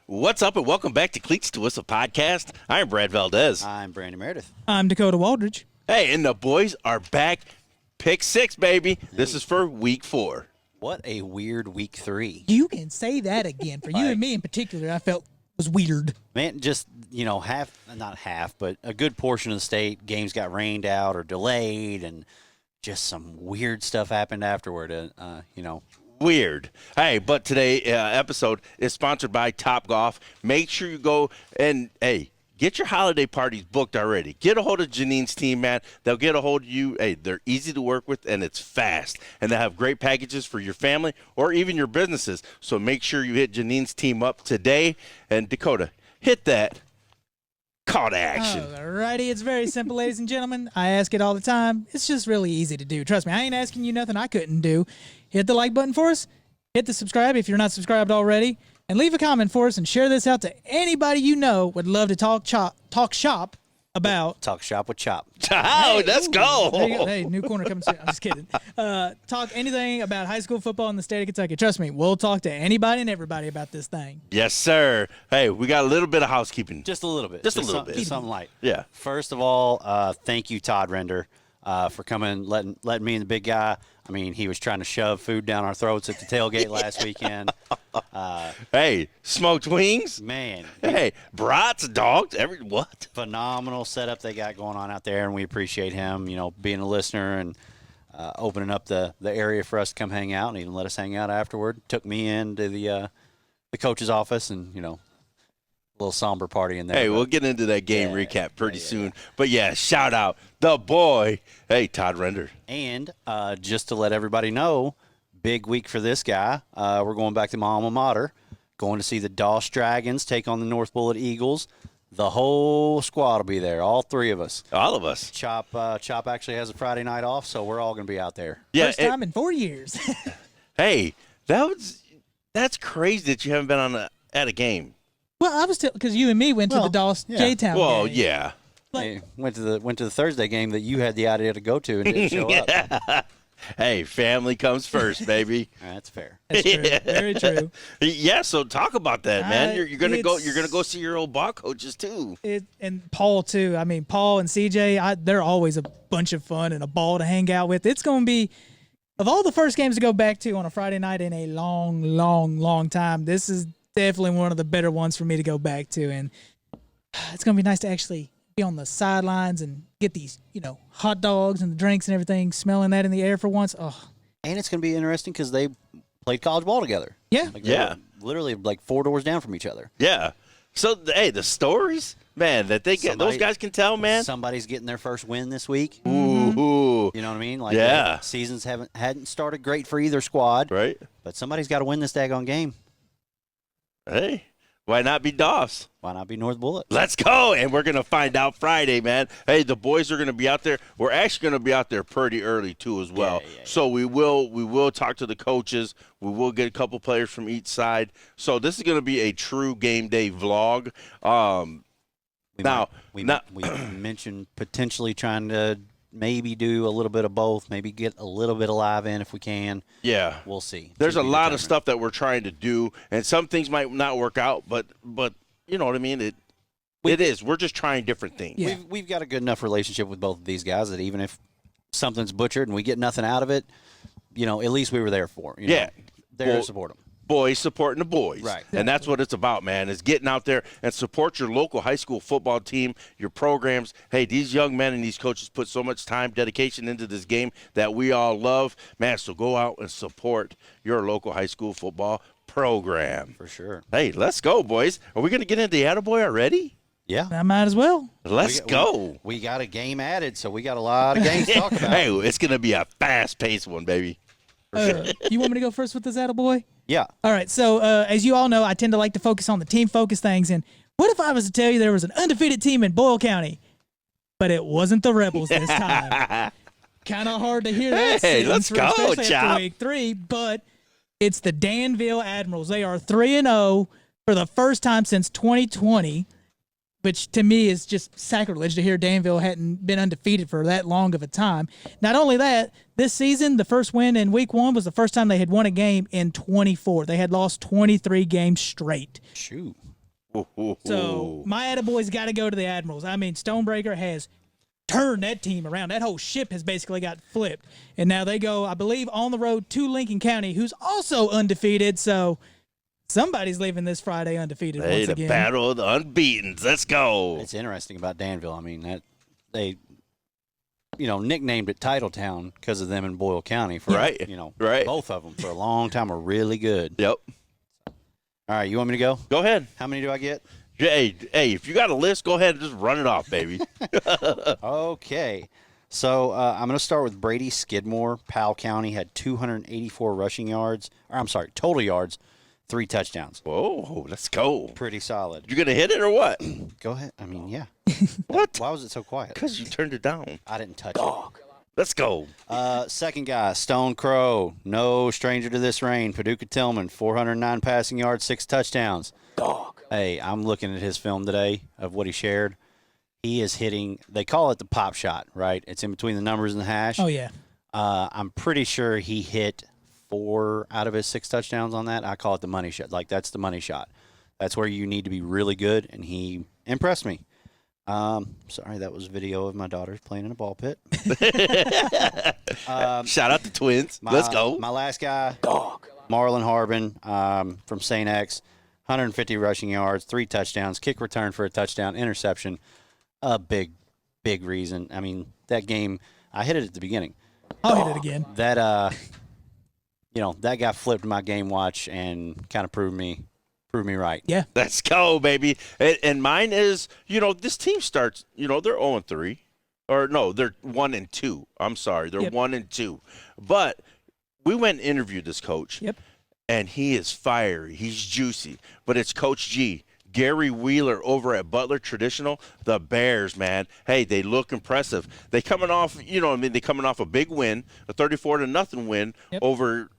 What's up, and welcome back to Cleats to Us, a podcast. I'm Brad Valdez. I'm Brandon Meredith. I'm Dakota Waldridge. Hey, and the boys are back. Pick 6, baby. This is for week 4. What a weird week 3. You can say that again. For you and me in particular, I felt was weird. Man, just, not half, but a good portion of the state, games got rained out or delayed, and just some weird stuff happened afterward, Weird. Hey, but today episode is sponsored by Topgolf. Make sure you go and, get your holiday parties booked already. Get a hold of Janine's team, man. They'll get a hold of you. Hey, they're easy to work with, and it's fast. And they have great packages for your family or even your businesses. So make sure you hit Janine's team up today. And Dakota, hit that call to action. Alrighty, it's very simple, ladies and gentlemen. I ask it all the time. It's just really easy to do. Trust me, I ain't asking you nothing I couldn't do. Hit the like button for us. Hit the subscribe if you're not subscribed already. And leave a comment for us and share this out to anybody you know would love to talk shop about. Talk shop with Chop. Oh, let's go. There you go. Hey, new corner coming soon. I'm just kidding. Talk anything about high school football in the state of Kentucky. Trust me, we'll talk to anybody and everybody about this thing. Yes, sir. Hey, we got a little bit of housekeeping. Just a little bit. Just a little bit. Just something light. Yeah. First of all, thank you, Todd Render, for coming, letting me and the big guy. I mean, he was trying to shove food down our throats at the tailgate last weekend. Hey, smoked wings? Man. Hey, brats, dogs, what? Phenomenal setup they got going on out there, and we appreciate him, being a listener and opening up the area for us to come hang out and even let us hang out afterward. Took me into the coach's office and, a little somber party in there. Hey, we'll get into that game recap pretty soon. But, shout out the boy, hey, Todd Render. And just to let everybody know, big week for this guy. We're going back to my alma mater, going to see the Doss Dragons take on the North Bullitt Eagles. The whole squad will be there, all 3 of us. All of us. Chop actually has a Friday night off, so we're all going to be out there. Yeah, First time in 4 years. Hey, that's crazy that you haven't been at a game. Well, I was because you and me went to the Doss J-Town Well, game. yeah. Hey, went to the Thursday game that you had the idea to go to and didn't show up. Hey, family comes first, baby. That's fair. That's true. Very true. Yeah, so talk about that, man. You're gonna go. it's- You're gonna go see your old ball coaches too. And Paul too. I mean, Paul and CJ, they're always a bunch of fun and a ball to hang out with. It's going to be, of all the first games to go back to on a Friday night in a long, long, long time, this is definitely one of the better ones for me to go back to. And it's going to be nice to actually be on the sidelines and get these, hot dogs and the drinks and everything, smelling that in the air for once. Oh, And it's going to be interesting because they played college ball together. yeah. They were literally like 4 doors down from each other. Yeah. So hey, the stories, man, that they get, those guys can tell, man. Somebody's getting their first win this week. Ooh. You know what I mean? Like, Yeah. Seasons hadn't started great for either squad. Right. But somebody's got to win this daggone game. Hey, why not be Doss? Why not be North Bullitt? Let's go, and we're going to find out Friday, man. Hey, the boys are going to be out there. We're actually going to be out there pretty early, too, as well. Yeah. So we will talk to the coaches. We will get a couple players from each side. So this is going to be a true game day vlog. We mentioned potentially trying to maybe do a little bit of both, maybe get a little bit of live in if we can. Yeah. We'll see. There's a lot of stuff that we're trying to do, and some things might not work out, but you know what I mean? It is. We're just trying different things. Yeah. We've got a good enough relationship with both of these guys that even if something's butchered and we get nothing out of it, at least we were there for. Yeah. There to support them. Boys supporting the boys. Right. And that's what it's about, man, is getting out there and support your local high school football team, your programs. Hey, these young men and these coaches put so much time, dedication into this game that we all love. Man, so go out and support your local high school football program. For sure. Hey, let's go, boys. Are we going to get into the Attaboy already? Yeah. I might as well. Let's go. We got a game added, so we got a lot of games to talk about. Hey, it's going to be a fast-paced one, baby. You want me to go first with this attaboy? Yeah. All right. So as you all know, I tend to like to focus on the team-focused things. And what if I was to tell you there was an undefeated team in Boyle County, but it wasn't the Rebels this time? Kind of hard to hear that. Hey, let's go, especially Chop. after week 3, but it's the Danville Admirals. They are 3-0 for the first time since 2020. Which to me is just sacrilege to hear Danville hadn't been undefeated for that long of a time. Not only that, this season, the first win in week 1 was the first time they had won a game in 24. They had lost 23 games straight. Shoot. So my attaboy's got to go to the Admirals. I mean, Stonebreaker has turned that team around. That whole ship has basically got flipped. And now they go, I believe, on the road to Lincoln County, who's also undefeated. So somebody's leaving this Friday undefeated Hey, once the again. battle of the unbeatens. Let's go. It's interesting about Danville. I mean, that they, nicknamed it Titletown because of them in Boyle County. For, Right. Right. Both of them for a long time were really good. Yep. All right, you want me to go? Go ahead. How many do I get? Hey, if you got a list, go ahead and just run it off, baby. Okay. So I'm going to start with Brady Skidmore. Powell County had 284 rushing yards. Total yards, 3 touchdowns. Whoa, let's go. Pretty solid. You gonna hit it or what? Go ahead. I mean, yeah. What? Why was it so quiet? Because you turned it down. I didn't touch it. Let's go. Second guy, Stone Crow. No stranger to this rain. Paducah Tillman, 409 passing yards, 6 touchdowns. Hey, I'm looking at his film today of what he shared. He is hitting, they call it the pop shot, right? It's in between the numbers and the hash. Oh, yeah. I'm pretty sure he hit 4 out of his 6 touchdowns on that. I call it the money shot. Like, that's the money shot. That's where you need to be really good, and he impressed me. Sorry, that was a video of my daughter playing in a ball pit. Shout out the twins. Let's go. My last guy, Marlon Harbin from St. X, 150 rushing yards, 3 touchdowns, kick return for a touchdown, interception. A big reason. I mean, that game, I hit it at the beginning. I'll hit it again. That that guy flipped my game watch and kind of proved me right. Yeah. Let's go, baby. And mine is, this team starts, they're 0-3. Or no, they're 1-2. I'm sorry. They're 1-2. But we went and interviewed this coach. Yep. And he is fiery. He's juicy. But it's Coach G. Gary Wheeler over at Butler Traditional, the Bears, man. Hey, they look impressive. They coming off, they coming off a big win, a 34-0 win over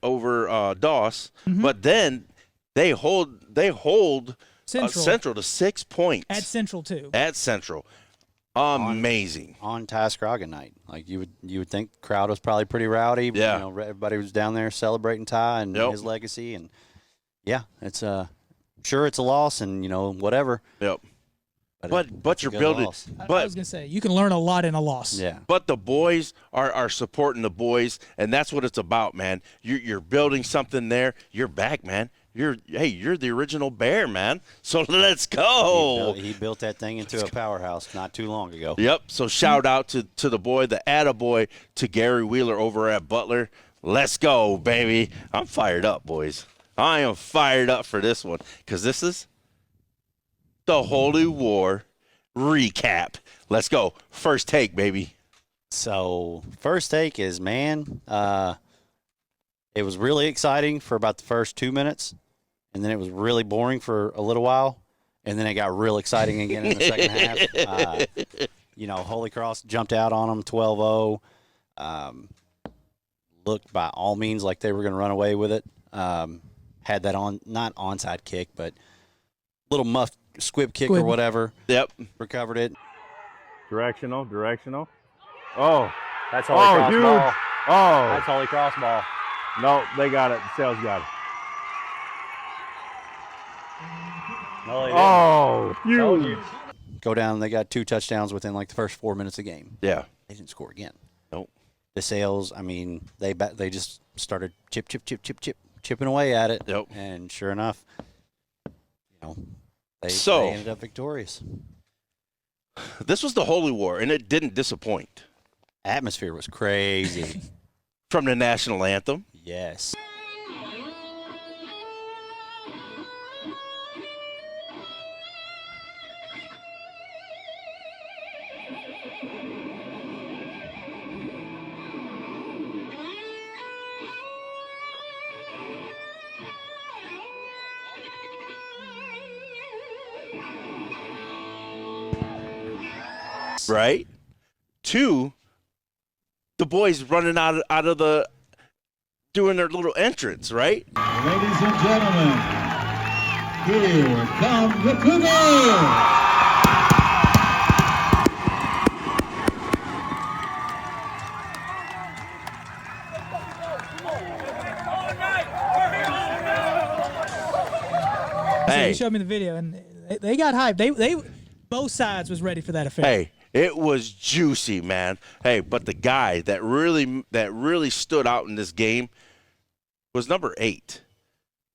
Doss. Mm-hmm. But then they hold Central to 6 points. At Central, too. At Central. Amazing. On Tascroggin night. Like you would think the crowd was probably pretty rowdy. Yeah. Everybody was down there celebrating Ty and his legacy, and yeah, it's sure it's a loss and whatever. Yep. But you're building. I was gonna say you can learn a lot in a loss. Yeah. But the boys are supporting the boys, and that's what it's about, man. You're building something there. You're back, man. You're the original Bear, man. So let's go. He built that thing into a powerhouse not too long ago. Yep. So shout out to the boy, the attaboy, to Gary Wheeler over at Butler. Let's go, baby. I'm fired up, boys. I am fired up for this one because this is the Holy War recap. Let's go. First take, baby. So first take is, man, it was really exciting for about the first 2 minutes, and then it was really boring for a little while, and then it got real exciting again in the second half. Holy Cross jumped out on them 12-0. Looked by all means like they were going to run away with it. Had that not onside kick, but little muff squib kick or whatever. Yep. Recovered it. Directional. Oh. That's Holy Cross huge. ball. Oh. That's Holy Cross ball. No, they got it. The Sales got it. No, they didn't. Oh, Told huge. you. Go down. They got 2 touchdowns within like the first 4 minutes of the game. Yeah. They didn't score again. Nope. The Sales, I mean, they just started chipping away at it. Yep. And sure enough, they ended up victorious. This was the Holy War, and it didn't disappoint. Atmosphere was crazy. From the national anthem. Yes. Right? 2, the boys running out of the doing their little entrance, right? Ladies and gentlemen, here come the Cougars! Hey. You showed me the video, and They got hyped. They both sides was ready for that affair. Hey, it was juicy, man. Hey, but the guy that really stood out in this game was number 8,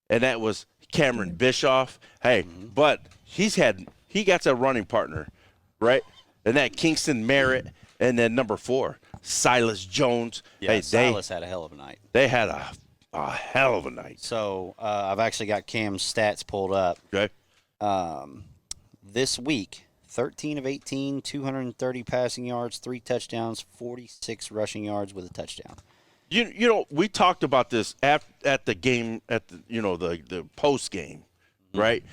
and that was Cameron Bischoff. Hey, but he got a running partner, right? And that Kingston Merritt, and then number 4, Silas Jones. Yeah, hey, Silas had a hell of a night. They had a hell of a night. So I've actually got Cam's stats pulled up. Okay. This week, 13 of 18, 230 passing yards, 3 touchdowns, 46 rushing yards with a touchdown. You know, we talked about this at the game, at the post game, right?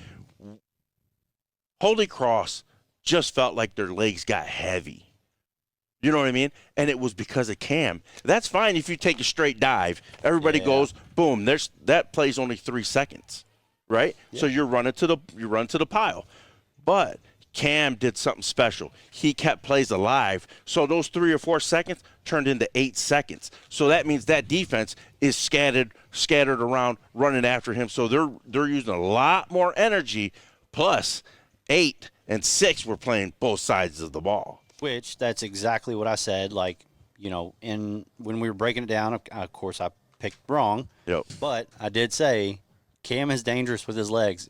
Holy Cross just felt like their legs got heavy. You know what I mean? And it was because of Cam. That's fine if you take a straight dive. Everybody goes, boom. That plays only 3 seconds, right? Yeah. So you run to the pile. But Cam did something special. He kept plays alive. So those 3 or 4 seconds turned into 8 seconds. So that means that defense is scattered around running after him. So they're using a lot more energy. Plus 8 and 6 were playing both sides of the ball. Which, that's exactly what I said. Like, when we were breaking it down, of course, I picked wrong. Yep. But I did say Cam is dangerous with his legs.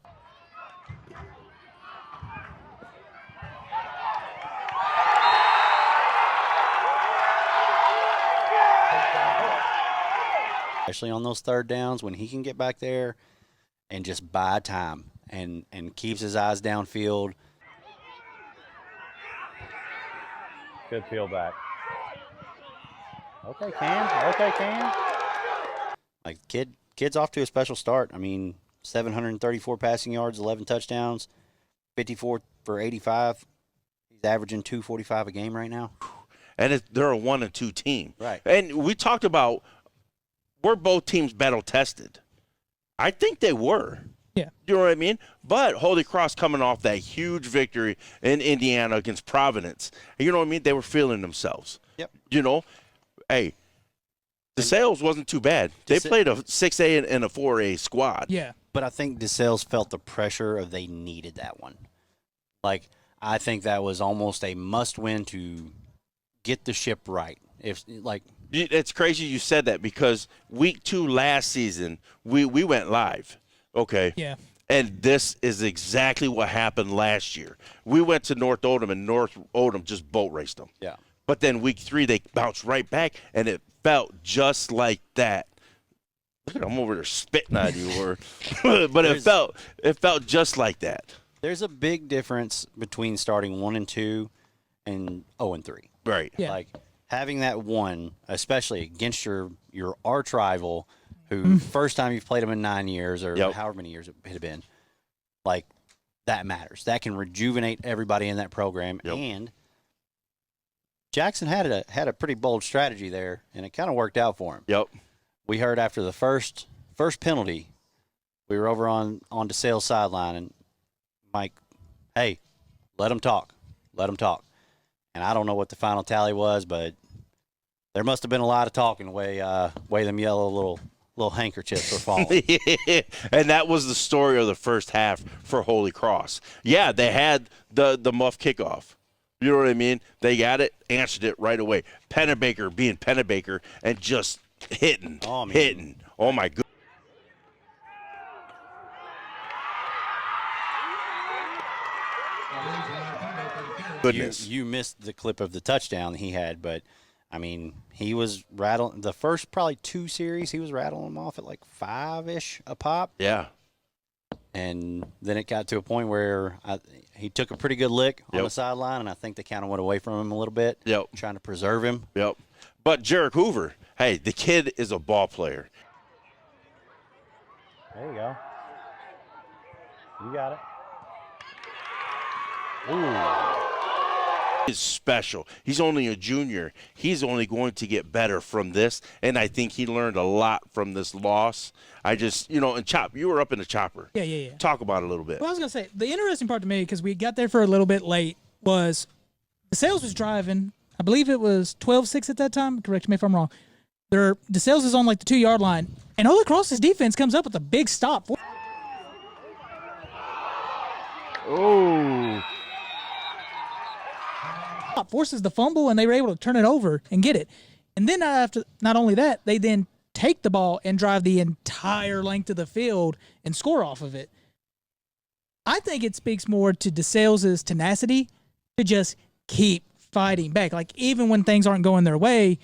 Especially on those third downs when he can get back there and just buy time and keeps his eyes downfield. Good peel back. Okay, Cam. Like, kid's off to a special start. I mean, 734 passing yards, 11 touchdowns, 54 for 85. He's averaging 245 a game right now. And they're a 1 and 2 team. Right. And we talked about, were both teams battle tested? I think they were. Yeah. You know what I mean? But Holy Cross coming off that huge victory in Indiana against Providence. You know what I mean? They were feeling themselves. Yep. Hey, DeSales wasn't too bad. They played a 6A and a 4A squad. Yeah. But I think DeSales felt the pressure of they needed that one. Like, I think that was almost a must-win to get the ship right. It's crazy you said that because week 2 last season, we went live. Okay. Yeah. And this is exactly what happened last year. We went to North Odom, and North Odom just boat raced them. Yeah. But then week 3, they bounced right back, and it felt just like that. Look at I'm over there spitting at you, but it felt just like that. There's a big difference between starting 1 and 2 and 0 and 3. Right. Yeah. Like, having that one, especially against your arch rival, who first time you've played them in 9 years or however many years it had been, like, that matters. That can rejuvenate everybody in that program. Yep. And Jackson had a pretty bold strategy there, and it kind of worked out for him. Yep. We heard after the first penalty, we were over on DeSales' sideline, and Mike, hey, let them talk. And I don't know what the final tally was, but there must have been a lot of talking the way them yellow little handkerchiefs were falling. And that was the story of the first half for Holy Cross. Yeah, they had the muff kickoff. You know what I mean? They got it, answered it right away. Pennebaker being Pennebaker and just hitting. Oh my goodness. Goodness. You missed the clip of the touchdown he had, but I mean, he was rattling the first probably 2 series. He was rattling them off at like 5-ish a pop. Yeah. And then it got to a point where he took a pretty good lick on the sideline, and I think they kind of went away from him a little bit, trying to preserve him. Yep. But Jarek Hoover, hey, the kid is a ball player. There you go. You got it. Is special. He's only a junior. He's only going to get better from this, and I think he learned a lot from this loss. I just, and Chop, you were up in the chopper. Yeah. Talk about it a little bit. Well, I was going to say, the interesting part to me, because we got there for a little bit late, was DeSales was driving. I believe it was 12-6 at that time. Correct me if I'm wrong. DeSales is on like the 2-yard line, and Holy Cross's defense comes up with a big stop. Oh. Forces the fumble, and they were able to turn it over and get it. And then after, not only that, they then take the ball and drive the entire length of the field and score off of it. I think it speaks more to DeSales' tenacity to just keep fighting back. Like, even when things aren't going their way,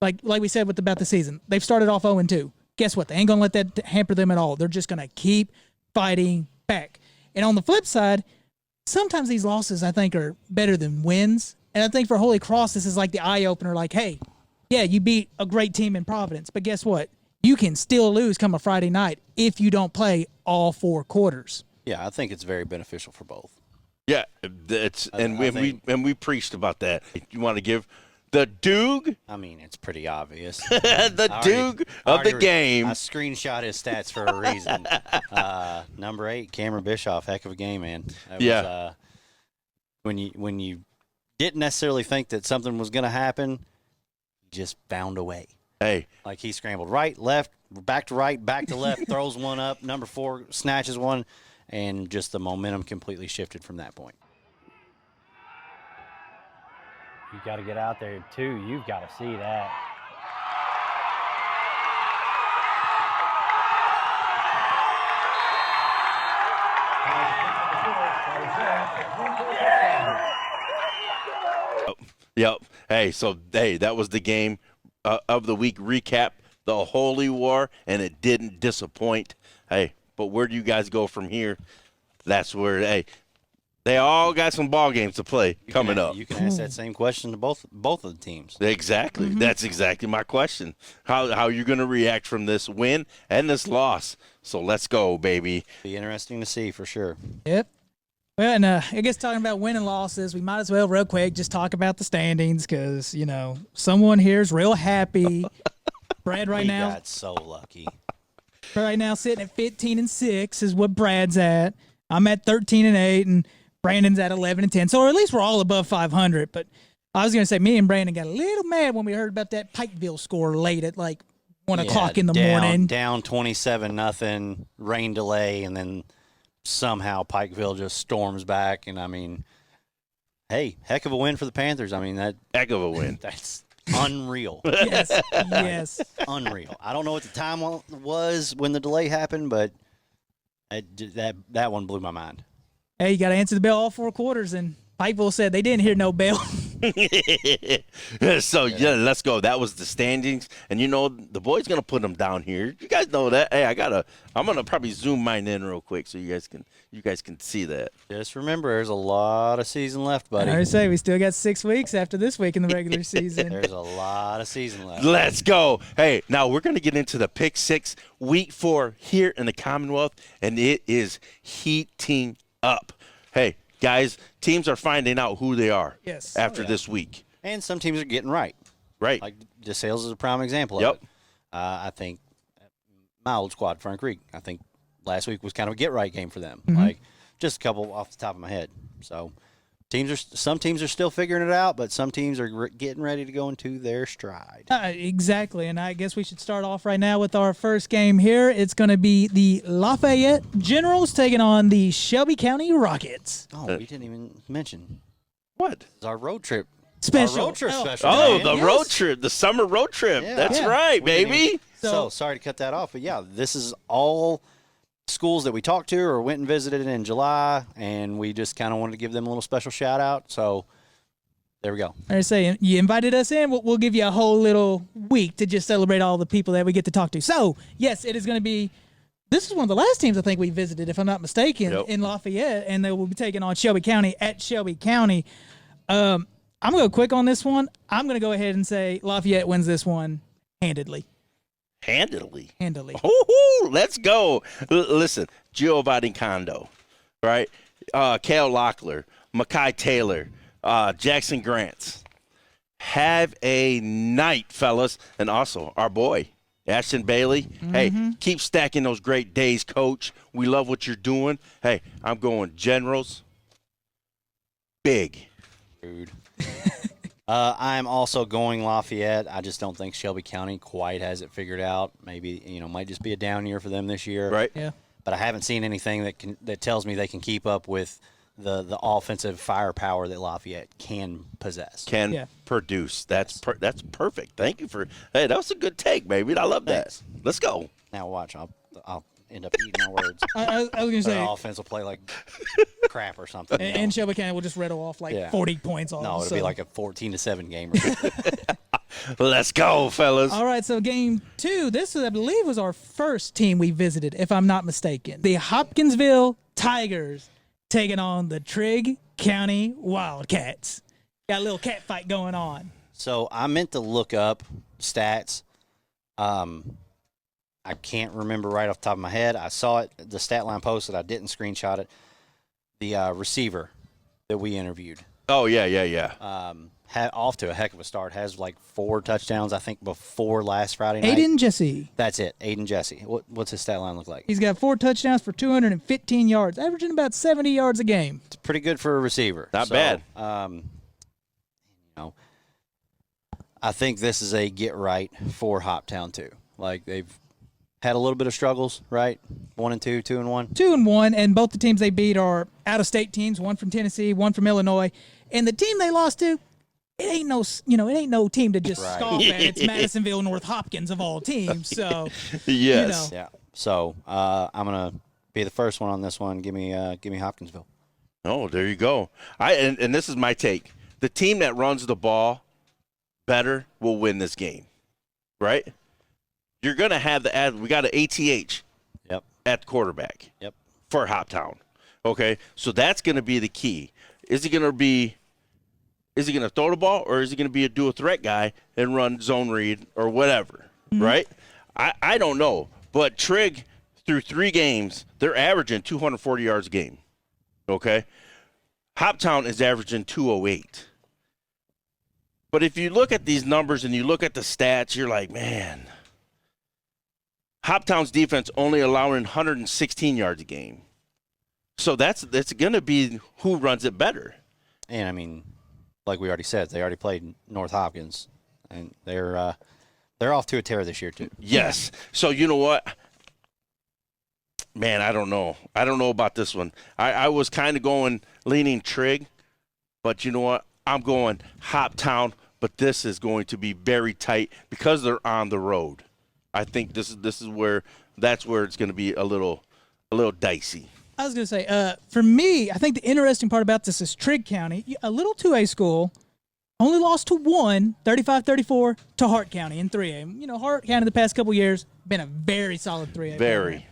like we said about the season, they've started off 0-2. Guess what? They ain't going to let that hamper them at all. They're just going to keep fighting back. And on the flip side, sometimes these losses, I think, are better than wins. And I think for Holy Cross, this is like the eye-opener, like, hey, yeah, you beat a great team in Providence, but guess what? You can still lose come a Friday night if you don't play all 4 quarters. Yeah, I think it's very beneficial for both. Yeah, we preached about that. You want to give the Duke? I mean, it's pretty obvious. The Duke of the game. I screenshot his stats for a reason. Number 8, Cameron Bischoff, heck of a game, man. That was, when you didn't necessarily think that something was going to happen, he just found a way. Hey, like he scrambled right, left, back to right, back to left, throws one up. Number 4 snatches one, and just the momentum completely shifted from that point. You got to get out there, too. You've got to see that. Yep. Hey, that was the game of the week recap, the Holy War, and it didn't disappoint. Hey, but where do you guys go from here? That's where, they all got some ball games to play coming up. You can ask that same question to both of the teams. Exactly. Mm-hmm. That's exactly my question. How you going to react from this win and this loss? So let's go, baby. Be interesting to see for sure. Yep. Well, and I guess talking about win and losses, we might as well real quick just talk about the standings because, someone here is real happy. Brad right now. He got so lucky. Right now sitting at 15-6 is what Brad's at. I'm at 13-8, and Brandon's at 11-10. So at least we're all above 500. But I was going to say, me and Brandon got a little mad when we heard about that Pikeville score late at like 1 o'clock in the morning. Down 27-0, rain delay, and then somehow Pikeville just storms back. And I mean, hey, heck of a win for the Panthers. I mean, that heck of a win. That's unreal. Yes. Unreal. I don't know what the time was when the delay happened, but that one blew my mind. Hey, you got to answer the bell all 4 quarters, and Pikeville said they didn't hear no bell. So, let's go. That was the standings. And, the boy's going to put them down here. You guys know that. Hey, I'm going to probably zoom mine in real quick so you guys can see that. Just remember, there's a lot of season left, buddy. I already say we still got 6 weeks after this week in the regular season. There's a lot of season left. Let's go. Hey, now we're going to get into the Pick 6 week 4 here in the Commonwealth, and it is heating up. Hey, guys, teams are finding out who they are after this week. And some teams are getting right. Right. Like DeSales is a prime example of it. I think my old squad, Front Creek, I think last week was kind of a get-right game for them. Mm-hmm. Like just a couple off the top of my head. So some teams are still figuring it out, but some teams are getting ready to go into their stride. Exactly, and I guess we should start off right now with our first game here. It's going to be the Lafayette Generals taking on the Shelby County Rockets. Oh, we didn't even mention. What? It's our road trip. Special. Our road trip special. Oh, the road trip, the summer road trip. Yeah. That's right, baby. So sorry to cut that off, but yeah, this is all schools that we talked to or went and visited in July, and we just kind of wanted to give them a little special shout out. So there we go. I say you invited us in. We'll give you a whole little week to just celebrate all the people that we get to talk to. So yes, it is going to be. This is one of the last teams I think we visited, if I'm not mistaken, in Lafayette, and they will be taking on Shelby County at Shelby County. I'm going to go quick on this one. I'm going to go ahead and say Lafayette wins this one handedly. Handily. Oh, let's go. Listen, Giovanni Condo, right? Kale Locklear, Makai Taylor, Jackson Grants. Have a night, fellas. And also our boy, Ashton Bailey. Mm-hmm. Hey, keep stacking those great days, coach. We love what you're doing. Hey, I'm going Generals. Big. Rude. I'm also going Lafayette. I just don't think Shelby County quite has it figured out. Maybe, might just be a down year for them this year. Right. Yeah. But I haven't seen anything that tells me they can keep up with the offensive firepower that Lafayette can possess. Can produce. That's perfect. Thank you for. Hey, that was a good take, baby. I love Thanks. that. Let's go. Now watch, I'll end up eating my words. I was going to say, Our offense will play like crap or something. and Shelby County will just rattle off like 40 points off. No, it'll be like a 14-7 game. Or something. Let's go, fellas. All right, so game 2, this, I believe, was our first team we visited, if I'm not mistaken. The Hopkinsville Tigers taking on the Trigg County Wildcats. Got a little cat fight going on. So I meant to look up stats. I can't remember right off the top of my head. I saw it, the stat line posted. I didn't screenshot it. The receiver that we interviewed. Oh, yeah. Had off to a heck of a start. Has like 4 touchdowns, I think, before last Friday night. Aiden Jesse. That's it. Aiden Jesse. What's his stat line look like? He's got 4 touchdowns for 215 yards, averaging about 70 yards a game. It's pretty good for a receiver. Not bad. I think this is a get right for Hoptown too. Like they've had a little bit of struggles, right? 1-2, 2-1. 2-1, and both the teams they beat are out-of-state teams. One from Tennessee, one from Illinois, and the team they lost to, it ain't no team to just scoff at. It's Madisonville North Hopkins of all teams. So yes, yeah. So I'm gonna be the first one on this one. Give me Hopkinsville. Oh, there you go. And this is my take. The team that runs the ball better will win this game, right? You're gonna have we got an ATH. Yep. At quarterback. Yep. For Hoptown. Okay, so that's gonna be the key. Is he gonna throw the ball, or is he gonna be a dual threat guy and run zone read or whatever? Right? I don't know, but Trigg through 3 games, they're averaging 240 yards a game. Okay, Hoptown is averaging 208. But if you look at these numbers and you look at the stats, you're like, man, Hoptown's defense only allowing 116 yards a game. So that's going to be who runs it better. And I mean, like we already said, they already played North Hopkins, and they're off to a tear this year too. Yes. So you know what? Man, I don't know. I don't know about this one. I was kind of leaning Trigg, but you know what? I'm going Hoptown, but this is going to be very tight because they're on the road. I think this is where it's going to be a little dicey. I was going to say, for me, I think the interesting part about this is Trigg County, a little 2A school, only lost to 1, 35-34, to Hart County in 3A. You know, Hart County the past couple years been a very solid 3A. Very. Program.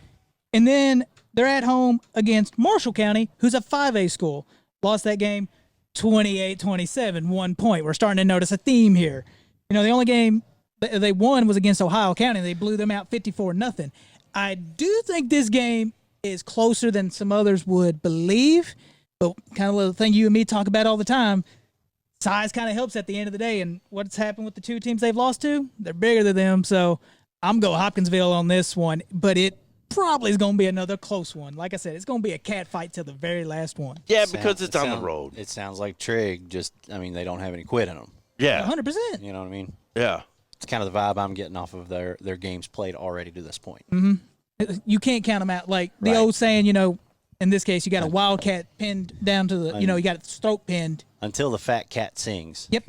And then they're at home against Marshall County, who's a 5A school. Lost that game 28-27, 1 point. We're starting to notice a theme here. You know, the only game they won was against Ohio County. They blew them out 54-0. I do think this game is closer than some others would believe, but kind of the thing you and me talk about all the time, size kind of helps at the end of the day. And what's happened with the 2 teams they've lost to? They're bigger than them. So I'm going Hopkinsville on this one, but it probably is going to be another close one. Like I said, it's going to be a cat fight till the very last one. Yeah, because it's on the road. It sounds like Trigg they don't have any quit in them. Yeah. 100%. You know what I mean? Yeah. It's kind of the vibe I'm getting off of their games played already to this point. Mm-hmm. You can't count them out. Like the old saying, you know, in this case, you got a wildcat pinned down to the, you got its throat pinned. Until the fat cat sings. Yep.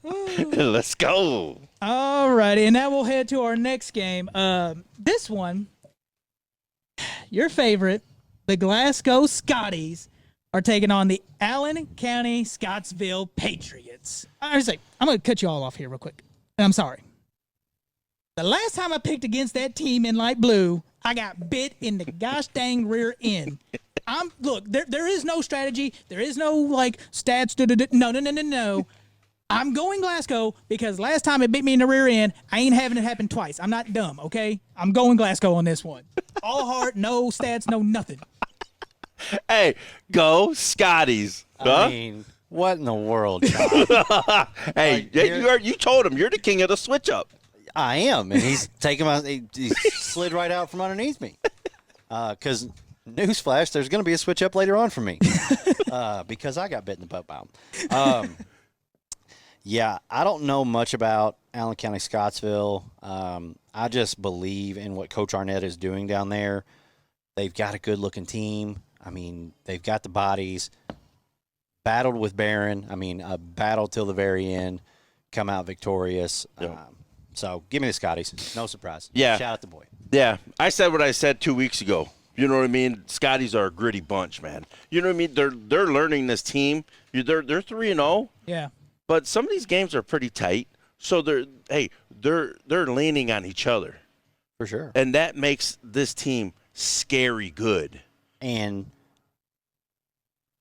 Let's go. All righty, and now we'll head to our next game. This one, your favorite, the Glasgow Scotties, are taking on the Allen County Scottsville Patriots. I'm going to cut you all off here real quick. I'm sorry. The last time I picked against that team in light blue, I got bit in the gosh dang rear end. Look, there is no strategy. There is no, stats. No. I'm going Glasgow because last time it bit me in the rear end, I ain't having it happen twice. I'm not dumb, okay? I'm going Glasgow on this one. All heart, no stats, no nothing. Hey, go Scotties. Huh? I mean, what in the world, John? Hey, you told him you're the king of the switch up. I am, and he's he slid right out from underneath me. Because, newsflash, there's going to be a switch up later on for me. Because I got bit in the butt bomb. Yeah, I don't know much about Allen County Scottsville. I just believe in what Coach Arnett is doing down there. They've got a good-looking team. I mean, they've got the bodies. Battled with Barron. I mean, a battle till the very end. Come out victorious. So give me the Scotties. No surprise. Yeah. Shout out the boy. Yeah, I said what I said 2 weeks ago. You know what I mean? Scotties are a gritty bunch, man. You know what I mean? They're learning this team. They're 3-0. Yeah. But some of these games are pretty tight. So they're leaning on each other. For sure. And that makes this team scary good. And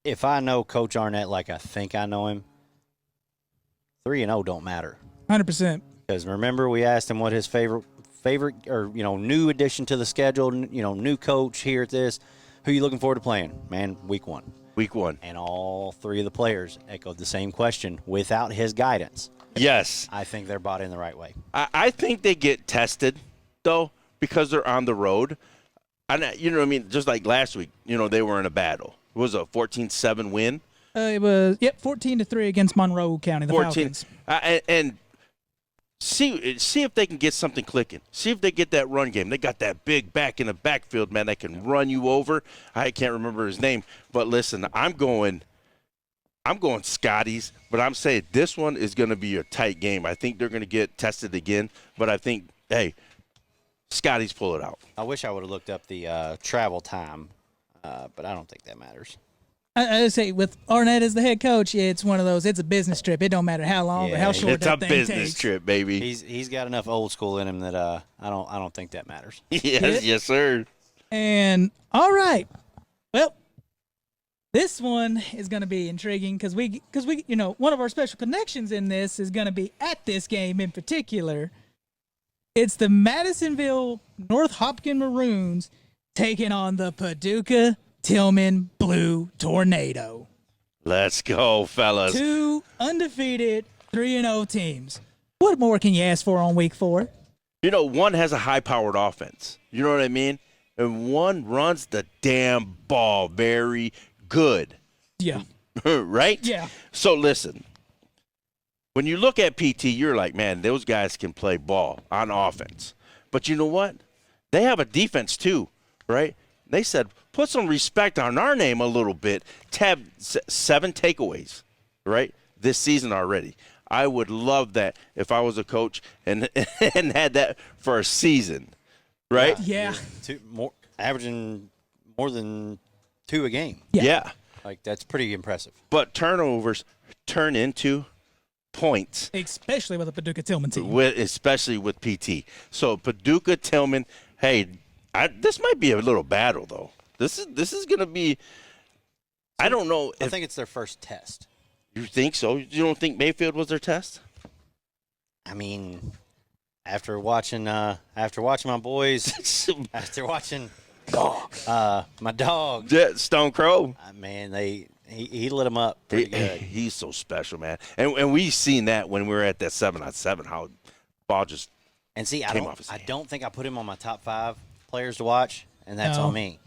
if I know Coach Arnett like I think I know him, 3-0 don't matter. 100%. Because remember, we asked him what his favorite or new addition to the schedule, new coach here at this. Who are you looking forward to playing? Man, week 1. Week 1. And all 3 of the players echoed the same question without his guidance. Yes. I think they're bought in the right way. I think they get tested, though, because they're on the road. And you know what I mean? Just like last week, they were in a battle. It was a 14-7 win. It was 14-3 against Monroe County, the Falcons. And see if they can get something clicking. See if they get that run game. They got that big back in the backfield, man, that can run you over. I can't remember his name, but listen, I'm going Scotties, but I'm saying this one is going to be a tight game. I think they're going to get tested again, but I think, hey, Scotties pull it out. I wish I would have looked up the travel time, but I don't think that matters. I say with Arnett as the head coach, it's one of those. It's a business trip. It don't matter how long or how short it's that a thing business takes. trip, baby. He's got enough old school in him that I don't think that matters. Yes, sir. And all right, well, this one is going to be intriguing because we one of our special connections in this is going to be at this game in particular. It's the Madisonville North Hopkins Maroons taking on the Paducah Tillman Blue Tornado. Let's go, fellas. 2 undefeated 3-0 teams. What more can you ask for on week 4? One has a high-powered offense. You know what I mean? And one runs the damn ball very good. Yeah. Right? Yeah. So listen, when you look at PT, you're like, man, those guys can play ball on offense. But you know what? They have a defense too, right? They said, put some respect on our name a little bit. To have 7 takeaways, right, this season already. I would love that if I was a coach and had that for a season, right? Yeah. Averaging more than 2 a game. Yeah. Like, that's pretty impressive. But turnovers turn into points. Especially with the Paducah Tillman team. Especially with PT. So Paducah Tillman, hey, this might be a little battle though. This is going to be. I don't know. I think it's their first test. You think so? You don't think Mayfield was their test? I mean, after watching my boys, after watching my dog, Stone Crow. Man, he lit him up pretty good. He's so special, man. And we seen that when we were at that 7-on-7, how ball just came off his hand. I don't think I put him on my top 5 players to watch, and that's on me.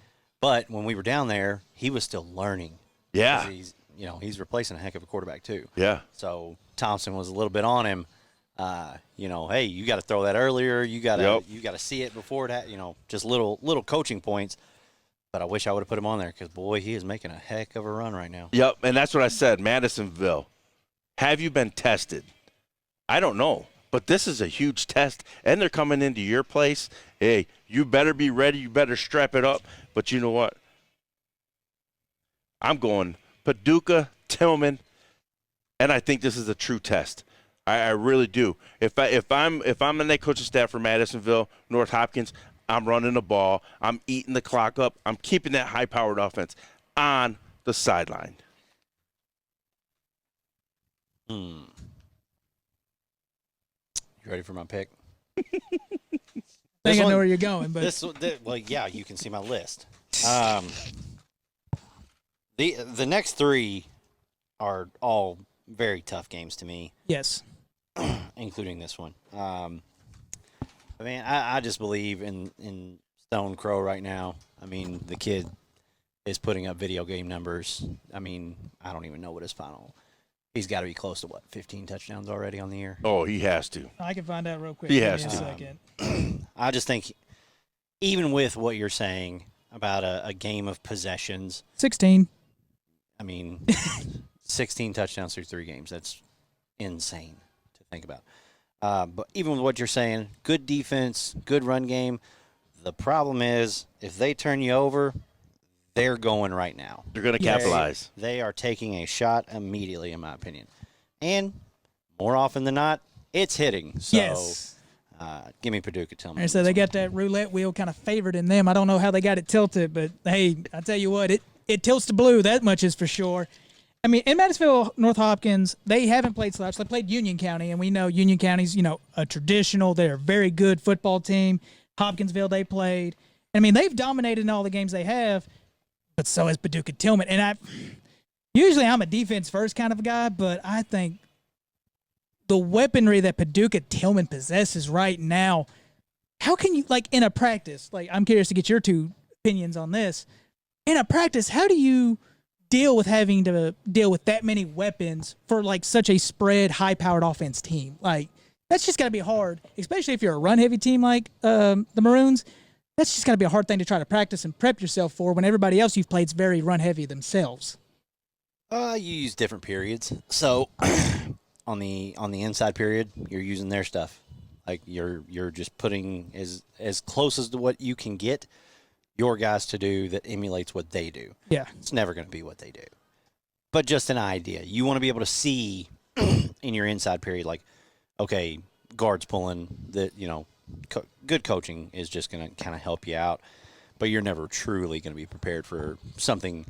But when we were down there, he was still learning. Yeah. He's replacing a heck of a quarterback too. Yeah. So Thompson was a little bit on him. Hey, you got to throw that earlier. You got to see it before that. Just little coaching points. But I wish I would have put him on there because, boy, he is making a heck of a run right now. Yep, and that's what I said, Madisonville. Have you been tested? I don't know, but this is a huge test, and they're coming into your place. Hey, you better be ready. You better strap it up. But you know what? I'm going Paducah, Tillman, and I think this is a true test. I really do. If I'm the head coaching staff for Madisonville, North Hopkins, I'm running the ball. I'm eating the clock up. I'm keeping that high-powered offense on the sideline. You ready for my pick? I think I know where you're going, but you can see my list. The next 3 are all very tough games to me. yes. Including this one. I just believe in Stone Crow right now. I mean, the kid is putting up video game numbers. I mean, I don't even know what his final. He's got to be close to 15 touchdowns already on the year. Oh, he has to. I can find out real quick. He Give me has a to. second. I just think, even with what you're saying, about a game of possessions. 16. I mean, 16 touchdowns through 3 games. That's insane to think about. But even with what you're saying, good defense, good run game. The problem is if they turn you over, they're going right now. They're going to capitalize. They are taking a shot immediately, in my opinion. And more often than not, it's hitting. So, Yes. Give me Paducah. Tell me. And so they got that roulette wheel kind of favored in them. I don't know how they got it tilted, but hey, I tell you what, it tilts to blue. That much is for sure. I mean, in Madisonville, North Hopkins, they haven't played Slouch. They played Union County, and we know Union County's, a traditional, they're a very good football team. Hopkinsville, they played. I mean, they've dominated in all the games they have, but so has Paducah Tillman. And usually I'm a defense first kind of a guy, but I think the weaponry that Paducah Tillman possesses right now, how can you, in a practice, I'm curious to get your 2 opinions on this. In a practice, how do you deal with having to deal with that many weapons for such a spread, high-powered offense team? That's just got to be hard, especially if you're a run-heavy team like the Maroons. That's just got to be a hard thing to try to practice and prep yourself for when everybody else you've played is very run-heavy themselves. You use different periods. So on the inside period, you're using their stuff. You're just putting as close as to what you can get your guys to do that emulates what they do. Yeah. It's never going to be what they do. But just an idea. You want to be able to see in your inside period, okay, guards pulling, good coaching is just going to kind of help you out. But you're never truly going to be prepared for something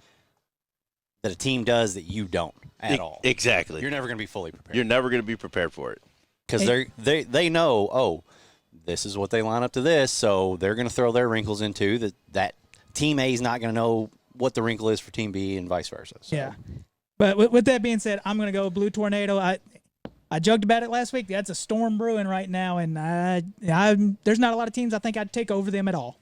that a team does that you don't at all. Exactly. You're never going to be fully prepared. You're never going to be prepared for it. Because they know, this is what they line up to this, so they're going to throw their wrinkles into that Team A is not going to know what the wrinkle is for Team B and vice versa. So. Yeah. But with that being said, I'm going to go Blue Tornado. I joked about it last week. That's a storm brewing right now, and there's not a lot of teams I think I'd take over them at all.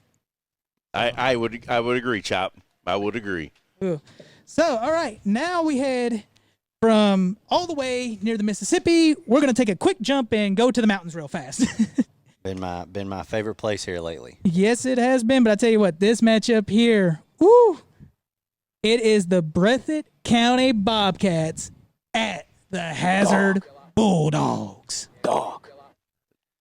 I would agree, Chop. I would agree. Ooh. So, all right, now we head from all the way near the Mississippi. We're going to take a quick jump and go to the mountains real fast. Been my favorite place here lately. Yes, it has been. But I tell you what, this matchup here, woo, it is the Breathitt County Bobcats at the Hazard Bulldogs.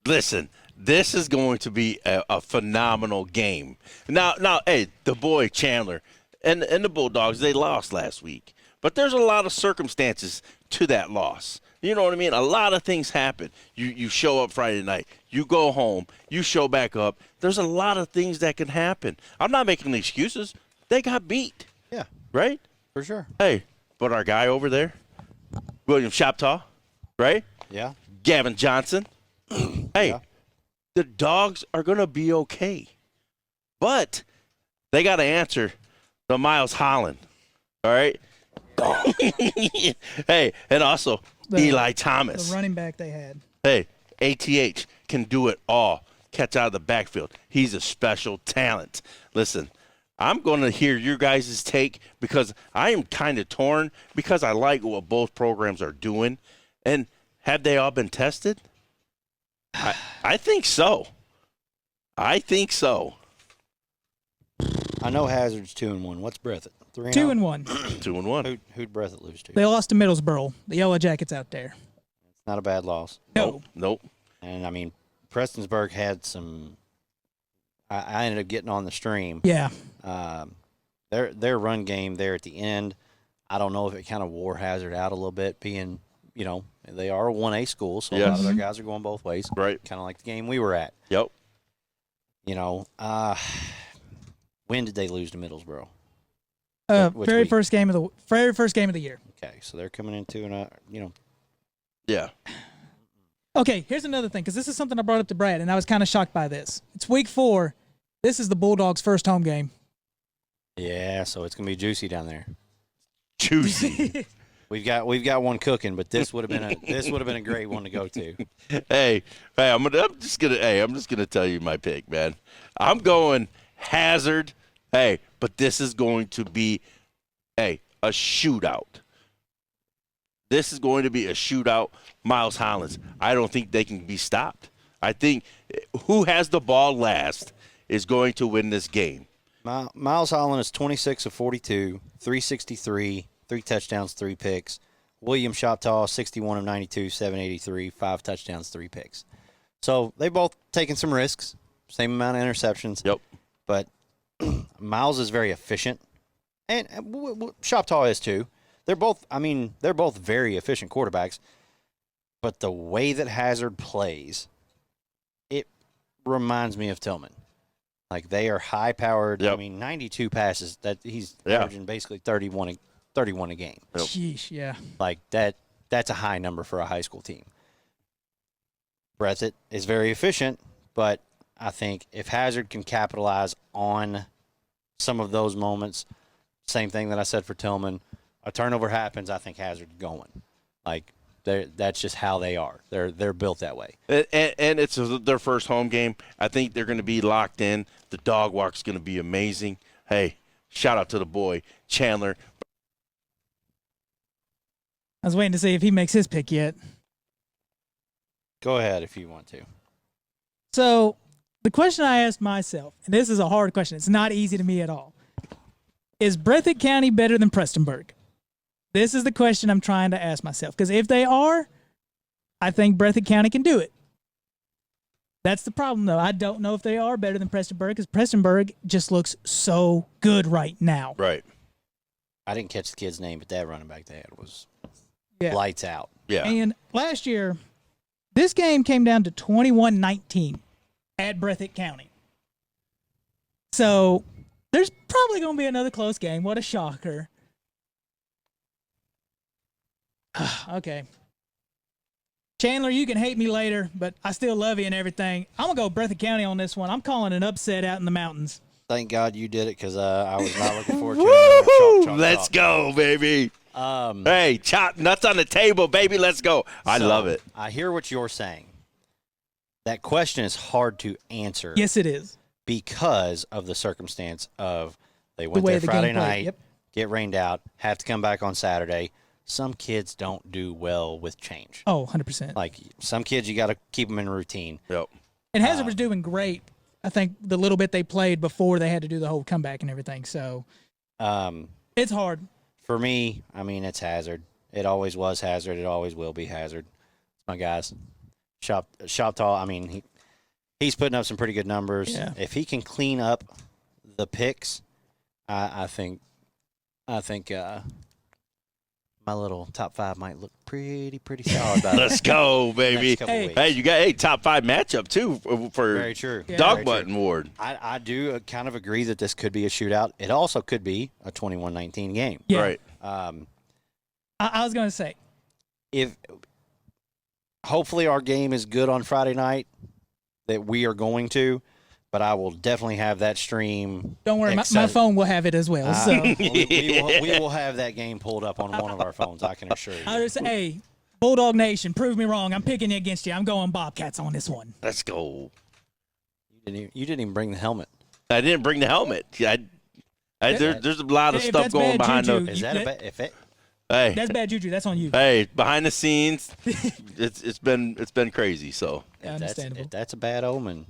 Listen, this is going to be a phenomenal game. Now, hey, the boy Chandler and the Bulldogs, they lost last week. But there's a lot of circumstances to that loss. You know what I mean? A lot of things happen. You show up Friday night. You go home. You show back up. There's a lot of things that can happen. I'm not making the excuses. They got beat. Yeah. Right? For sure. Hey, but our guy over there, William Shoptaw, right? Yeah. Gavin Johnson. Hey, Yeah. The Dogs are going to be okay. But they got to answer to Miles Holland. All right? Hey, and also Eli Thomas. The running back they had. Hey, ATH can do it all. Catch out of the backfield. He's a special talent. Listen, I'm going to hear your guys' take because I am kind of torn because I like what both programs are doing. And have they all been tested? I think so. I think so. I know Hazard's 2-1. What's Breathitt? 3-0? 2-1. 2-1. Who'd Breathitt lose to? They lost to Middlesboro, the Yellow Jackets out there. It's not a bad loss. Nope. And, I mean, Prestonsburg had some – I ended up getting on the stream. Yeah. Their run game there at the end, I don't know if it kind of wore Hazard out a little bit, being, they are a 1A school, so a lot of their guys are going both ways. Right. Kind of like the game we were at. Yep. When did they lose to Middlesboro? Very first game of the year. Okay, so they're coming into Yeah. Okay, here's another thing, because this is something I brought up to Brad, and I was kind of shocked by this. It's week 4. This is the Bulldogs' first home game. Yeah, so it's gonna be juicy down there. Juicy. We've got one cooking, but this would have been a great one to go to. Hey, I'm just gonna tell you my pick, man. I'm going Hazard. Hey, but this is going to be a shootout. This is going to be a shootout. Miles Hollins, I don't think they can be stopped. I think who has the ball last is going to win this game. Miles Holland is 26 of 42, 363, 3 touchdowns, 3 picks. William Choctaw, 61 of 92, 783, 5 touchdowns, 3 picks. So they both taken some risks, same amount of interceptions. Yep. But Miles is very efficient, and Choctaw is too. They're both very efficient quarterbacks. But the way that Hazard plays, it reminds me of Tillman. Like, they are high-powered. Yep. I mean, 92 passes. That he's averaging basically 31 a game. Yep. Sheesh, yeah. Like, that's a high number for a high school team. Breathitt is very efficient, but I think if Hazard can capitalize on some of those moments, same thing that I said for Tillman, a turnover happens, I think Hazard's going. Like, that's just how they are. They're built that way. And it's their first home game. I think they're going to be locked in. The dog walk's going to be amazing. Hey, shout out to the boy, Chandler. I was waiting to see if he makes his pick yet. Go ahead if you want to. So the question I asked myself, and this is a hard question. It's not easy to me at all. Is Breathitt County better than Prestonburg? This is the question I'm trying to ask myself. Because if they are, I think Breathitt County can do it. That's the problem, though. I don't know if they are better than Prestonburg because Prestonburg just looks so good right now. Right. I didn't catch the kid's name, but that running back they had was Yeah. lights out. Yeah. And last year, this game came down to 21-19 at Breathitt County. So there's probably going to be another close game. What a shocker. Okay. Chandler, you can hate me later, but I still love you and everything. I'm going to go Breathitt County on this one. I'm calling an upset out in the mountains. Thank God you did it because I was not looking forward to Woo! it. Let's go, baby. Hey, chop nuts on the table, baby. Let's go. I love it. I hear what you're saying. That question is hard to answer. Yes, it is. Because of the circumstance of they The went way there the Friday game played, night, yep. get rained out, have to come back on Saturday. Some kids don't do well with change. Oh, 100%. Like some kids, you got to keep them in routine. Yep. And Hazard was doing great. I think the little bit they played before they had to do the whole comeback and everything. So it's hard. For me, I mean, it's Hazard. It always was Hazard. It always will be Hazard. It's my guys. Choctaw, I mean, he's putting up some pretty good numbers. Yeah. If he can clean up the picks, I think my little top 5 might look pretty solid. Let's go, baby. Hey, you got top 5 matchup too for Very true. Dog Button Ward. I do kind of agree that this could be a shootout. It also could be a 21-19 game. Yeah. Right. I was going to say. If hopefully our game is good on Friday night, that we are going to, but I will definitely have that stream. Don't worry, my phone will have it as well. So we will have that game pulled up on one of our phones, I can assure you. I just say, hey, Bulldog Nation, prove me wrong. I'm picking against you. I'm going Bobcats on this one. Let's go. You didn't even bring the helmet. I didn't bring the helmet. There's a lot of If stuff that's going bad behind juju, the. Is that a bet? Hey, That's bad juju. That's on you. hey, behind the scenes, it's been crazy. So Yeah, understandable. If that's a bad omen,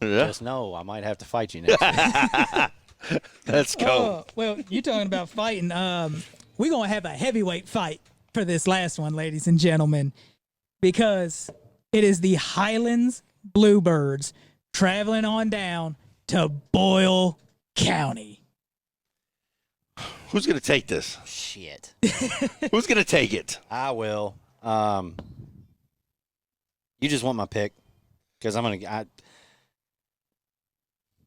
yeah, just know I might have to fight you next week. let's go. Well, you're talking about fighting. We're going to have a heavyweight fight for this last one, ladies and gentlemen, because it is the Highlands Bluebirds traveling on down to Boyle County. Who's gonna take this? Shit. Who's gonna take it? I will. You just want my pick because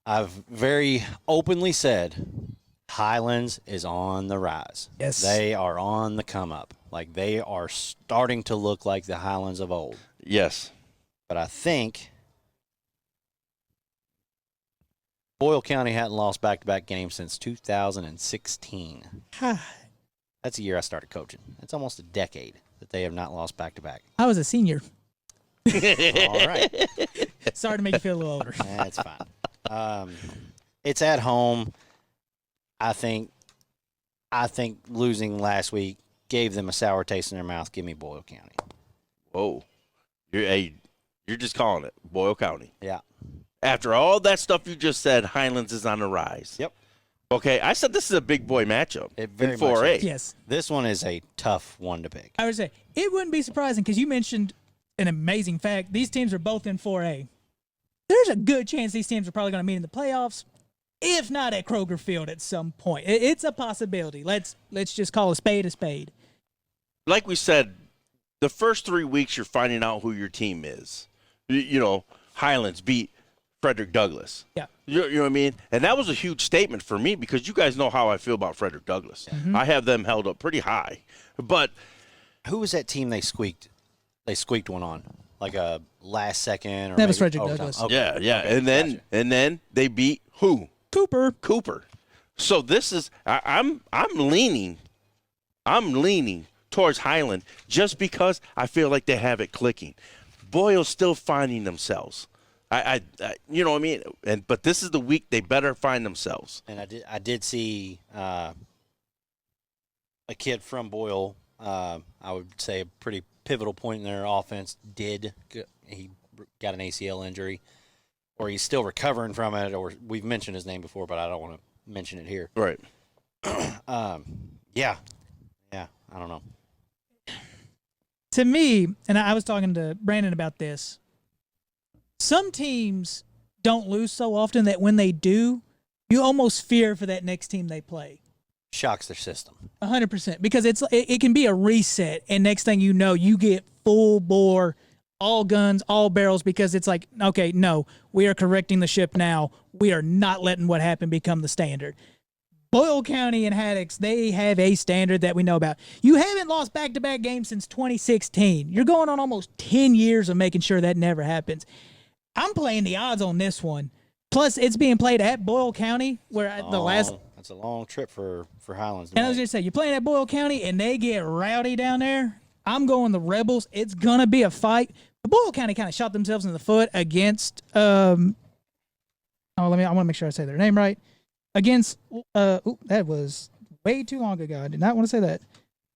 I've very openly said Highlands is on the rise. Yes. They are on the come up. Like they are starting to look like the Highlands of old. Yes. But I think Boyle County hadn't lost back-to-back games since 2016. That's the year I started coaching. It's almost a decade that they have not lost back-to-back. I was a senior. All right. Sorry to make you feel a little older. That's fine. It's at home. I think losing last week gave them a sour taste in their mouth. Give me Boyle County. Whoa. You're just calling it Boyle County. Yeah. After all that stuff you just said, Highlands is on the rise. Yep. Okay, I said this is a big boy matchup It very in much 4A. is. Yes. This one is a tough one to pick. I would say it wouldn't be surprising because you mentioned an amazing fact. These teams are both in 4A. There's a good chance these teams are probably going to meet in the playoffs, if not at Kroger Field at some point. It's a possibility. Let's just call a spade a spade. Like we said, the first 3 weeks you're finding out who your team is. You know, Highlands beat Frederick Douglass. Yeah. You know what I mean? And that was a huge statement for me because you guys know how I feel about Frederick Douglass. I have them held up pretty high. But Who was that team they squeaked? They squeaked one on, like a last second. Or That was maybe Frederick overtime. Douglass. Okay. yeah. Okay, And gotcha. then they beat who? Cooper. So this is I'm leaning towards Highland just because I feel like they have it clicking. Boyle's still finding themselves. I you know what I mean? But this is the week they better find themselves. And I did see a kid from Boyle. I would say a pretty pivotal point in their offense. He got an ACL injury, or he's still recovering from it, or we've mentioned his name before, but I don't want to mention it here. Right. Yeah, I don't know. To me, and I was talking to Brandon about this, some teams don't lose so often that when they do, you almost fear for that next team they play. Shocks their system. 100%, because it can be a reset, and next thing you know, you get full bore, all guns, all barrels, because it's like, okay, no, we are correcting the ship now. We are not letting what happened become the standard. Boyle County and Haddocks, they have a standard that we know about. You haven't lost back-to-back games since 2016. You're going on almost 10 years of making sure that never happens. I'm playing the odds on this one. Plus, it's being played at Boyle County, where That's a long trip for Highlands. And I was going to say, you're playing at Boyle County, and they get rowdy down there. I'm going the Rebels. It's going to be a fight. But Boyle County kind of shot themselves in the foot against I want to make sure I say their name right. Against that was way too long ago. I did not want to say that.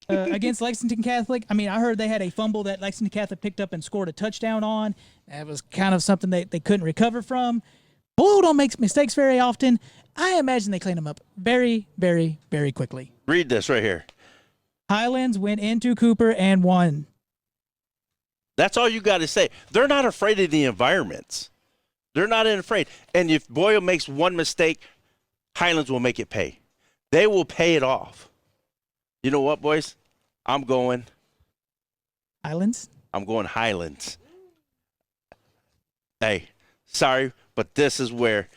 Against Lexington Catholic. I mean, I heard they had a fumble that Lexington Catholic picked up and scored a touchdown on. That was kind of something they couldn't recover from. Boyle don't make mistakes very often. I imagine they clean them up very, very, very quickly. Read this right here. Highlands went into Cooper and won. That's all you got to say. They're not afraid of the environments. They're not afraid. And if Boyle makes one mistake, Highlands will make it pay. They will pay it off. You know what, boys? I'm going Highlands? Highlands. Hey, sorry, but this is where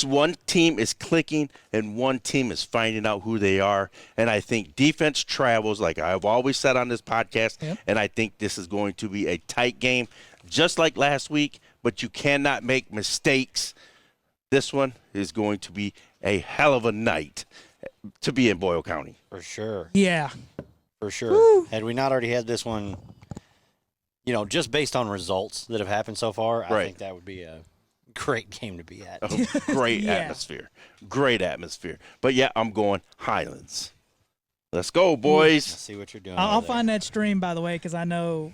one team is clicking and one team is finding out who they are. And I think defense travels, like I've always said on this podcast, Yep. and I think this is going to be a tight game, just like last week, but you cannot make mistakes. This one is going to be a hell of a night to be in Boyle County. For sure. Yeah. For sure. Had we not already had this one, just based on results that have happened so far, I Right. think that would be a great game to be at. Great Yeah. atmosphere. Great atmosphere. But, yeah, I'm going Highlands. Let's go, boys. I see what you're doing. I'll over there. find that stream, by the way, because I know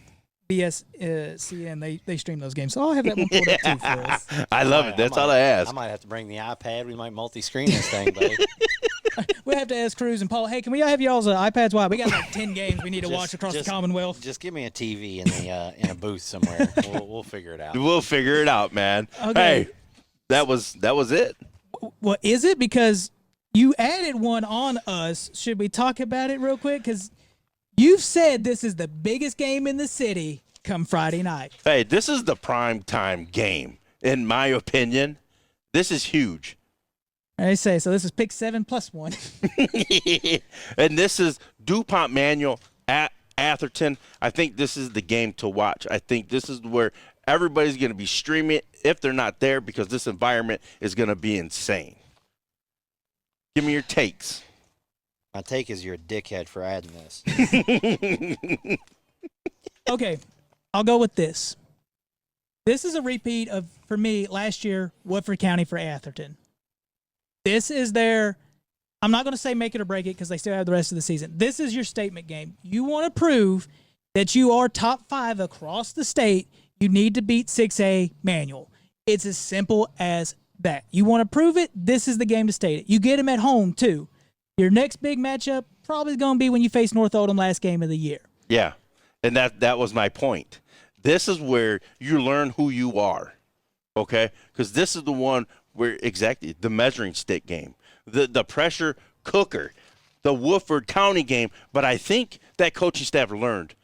BSCN, they stream those games. So I'll have that one pulled up too for us. I love it. That's all I ask. I might have to bring the iPad. We might multi-screen this thing, buddy. We'll have to ask Cruz and Paul, hey, can we have y'all's iPads? Why? We got like 10 games we need to Just- watch across just- the Commonwealth. Just give me a TV in a booth somewhere. We'll figure it out. We'll figure it out, man. Okay. Hey, that was it. Well, is it? Because you added one on us. Should we talk about it real quick? Because you've said this is the biggest game in the city come Friday night. Hey, this is the prime time game, in my opinion. This is huge. I say, so this is pick 7 plus 1. And this is DuPont Manual at Atherton. I think this is the game to watch. I think this is where everybody's going to be streaming if they're not there, because this environment is going to be insane. Give me your takes. My take is you're a dickhead for adding this. Okay, I'll go with this. This is a repeat of, for me, last year, Woodford County for Atherton. This is their, I'm not going to say make it or break it because they still have the rest of the season. This is your statement game. You want to prove that you are top 5 across the state. You need to beat 6A Manual. It's as simple as that. You want to prove it, this is the game to state it. You get them at home, too. Your next big matchup probably going to be when you face North Oldham last game of the year. Yeah, and that was my point. This is where you learn who you are, okay? Because this is the one where exactly the measuring stick game, the pressure cooker, the Woodford County game. But I think that coaching staff learned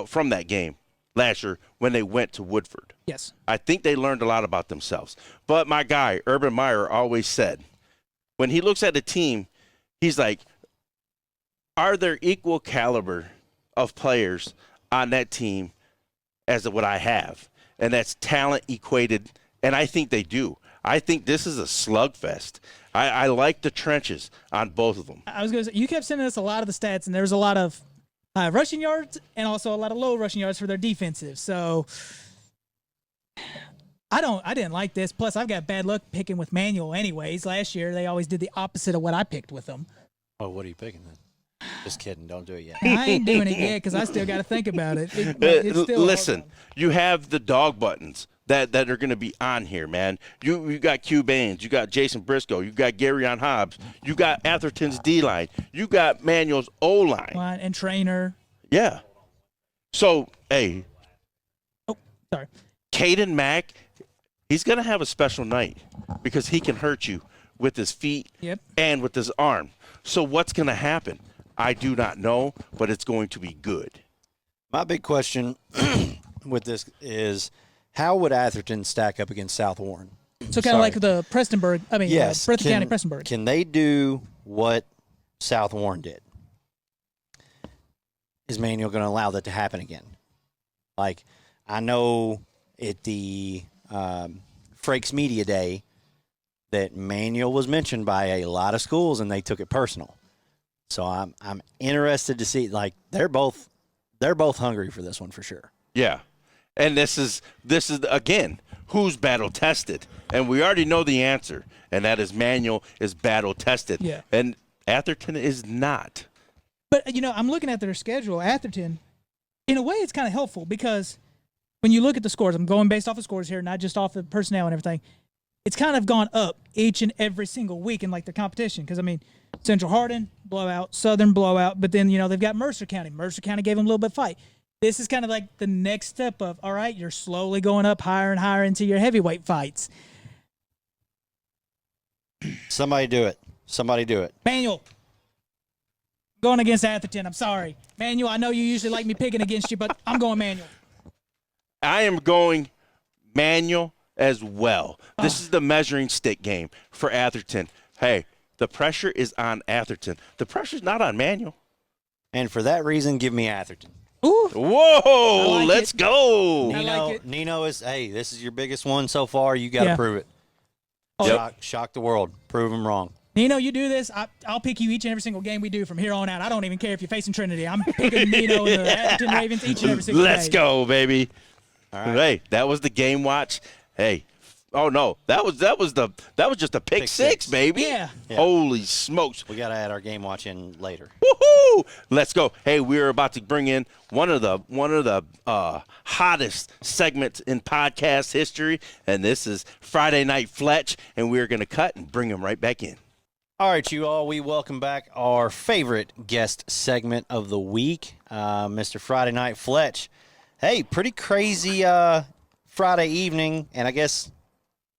from that game last year when they went to Woodford. Yes. I think they learned a lot about themselves. But my guy, Urban Meyer, always said, when he looks at a team, he's like, are there equal caliber of players on that team as what I have? And that's talent equated, and I think they do. I think this is a slugfest. I like the trenches on both of them. I was going to say, you kept sending us a lot of the stats, and there's a lot of rushing yards and also a lot of low rushing yards for their defensive. So I didn't like this. Plus, I've got bad luck picking with Manual anyways. Last year, they always did the opposite of what I picked with them. Oh, what are you picking then? Just kidding. Don't do it yet. I ain't doing it yet because I still got to think about it. It's still Listen, you have the dog buttons that are going to be on here, man. You got Q Baines, you got Jason Briscoe, you got Gary on Hobbs, you got Atherton's D-line, you got Manuel's O-line. And trainer. Yeah. So, hey. Oh, sorry. Caden Mack, he's going to have a special night because he can hurt you with his feet and with his arm. So what's going to happen? I do not know, but it's going to be good. My big question with this is, how would Atherton stack up against South Warren? So kind of like the Prestonburg, Breathitt County Prestonburg. Can they do what South Warren did? Is Manuel going to allow that to happen again? Like, I know at the Frakes Media Day that Manuel was mentioned by a lot of schools, and they took it personal. So I'm interested to see, like, they're both hungry for this one for sure. Yeah. And this is again, who's battle tested? And we already know the answer, and that is Manuel is battle tested. Yeah. And Atherton is not. But I'm looking at their schedule. Atherton, in a way, it's kind of helpful because when you look at the scores, I'm going based off of scores here, not just off of personnel and everything. It's kind of gone up each and every single week in like their competition. Because Central Hardin blowout, Southern blowout, but then they've got Mercer County. Mercer County gave them a little bit of fight. This is kind of like the next step of, all right, you're slowly going up higher and higher into your heavyweight fights. Somebody do it. Manuel. Going against Atherton. I'm sorry. Manuel, I know you usually like me picking against you, but I'm going Manuel. I am going Manuel as well. This is the measuring stick game for Atherton. Hey, the pressure is on Atherton. The pressure's not on Manuel. And for that reason, give me Atherton. Ooh. Whoa, let's go. Nino is, hey, this is your biggest one so far. You got to prove it. Shock the world. Prove them wrong. Nino, you do this, I'll pick you each and every single game we do from here on out. I don't even care if you're facing Trinity. I'm picking Nino and the Atherton Ravens each and every single Let's day. go, baby. All right. Hey, that was the game watch. Hey. Oh no, that was just a pick six, baby. Yeah. Holy smokes. We got to add our game watch in later. Woohoo! Let's go. Hey, we're about to bring in one of the hottest segments in podcast history, and this is Friday Night Fletch, and we're going to cut and bring him right back in. All right, you all, we welcome back our favorite guest segment of the week, Mr. Friday Night Fletch. Hey, pretty crazy Friday evening, and I guess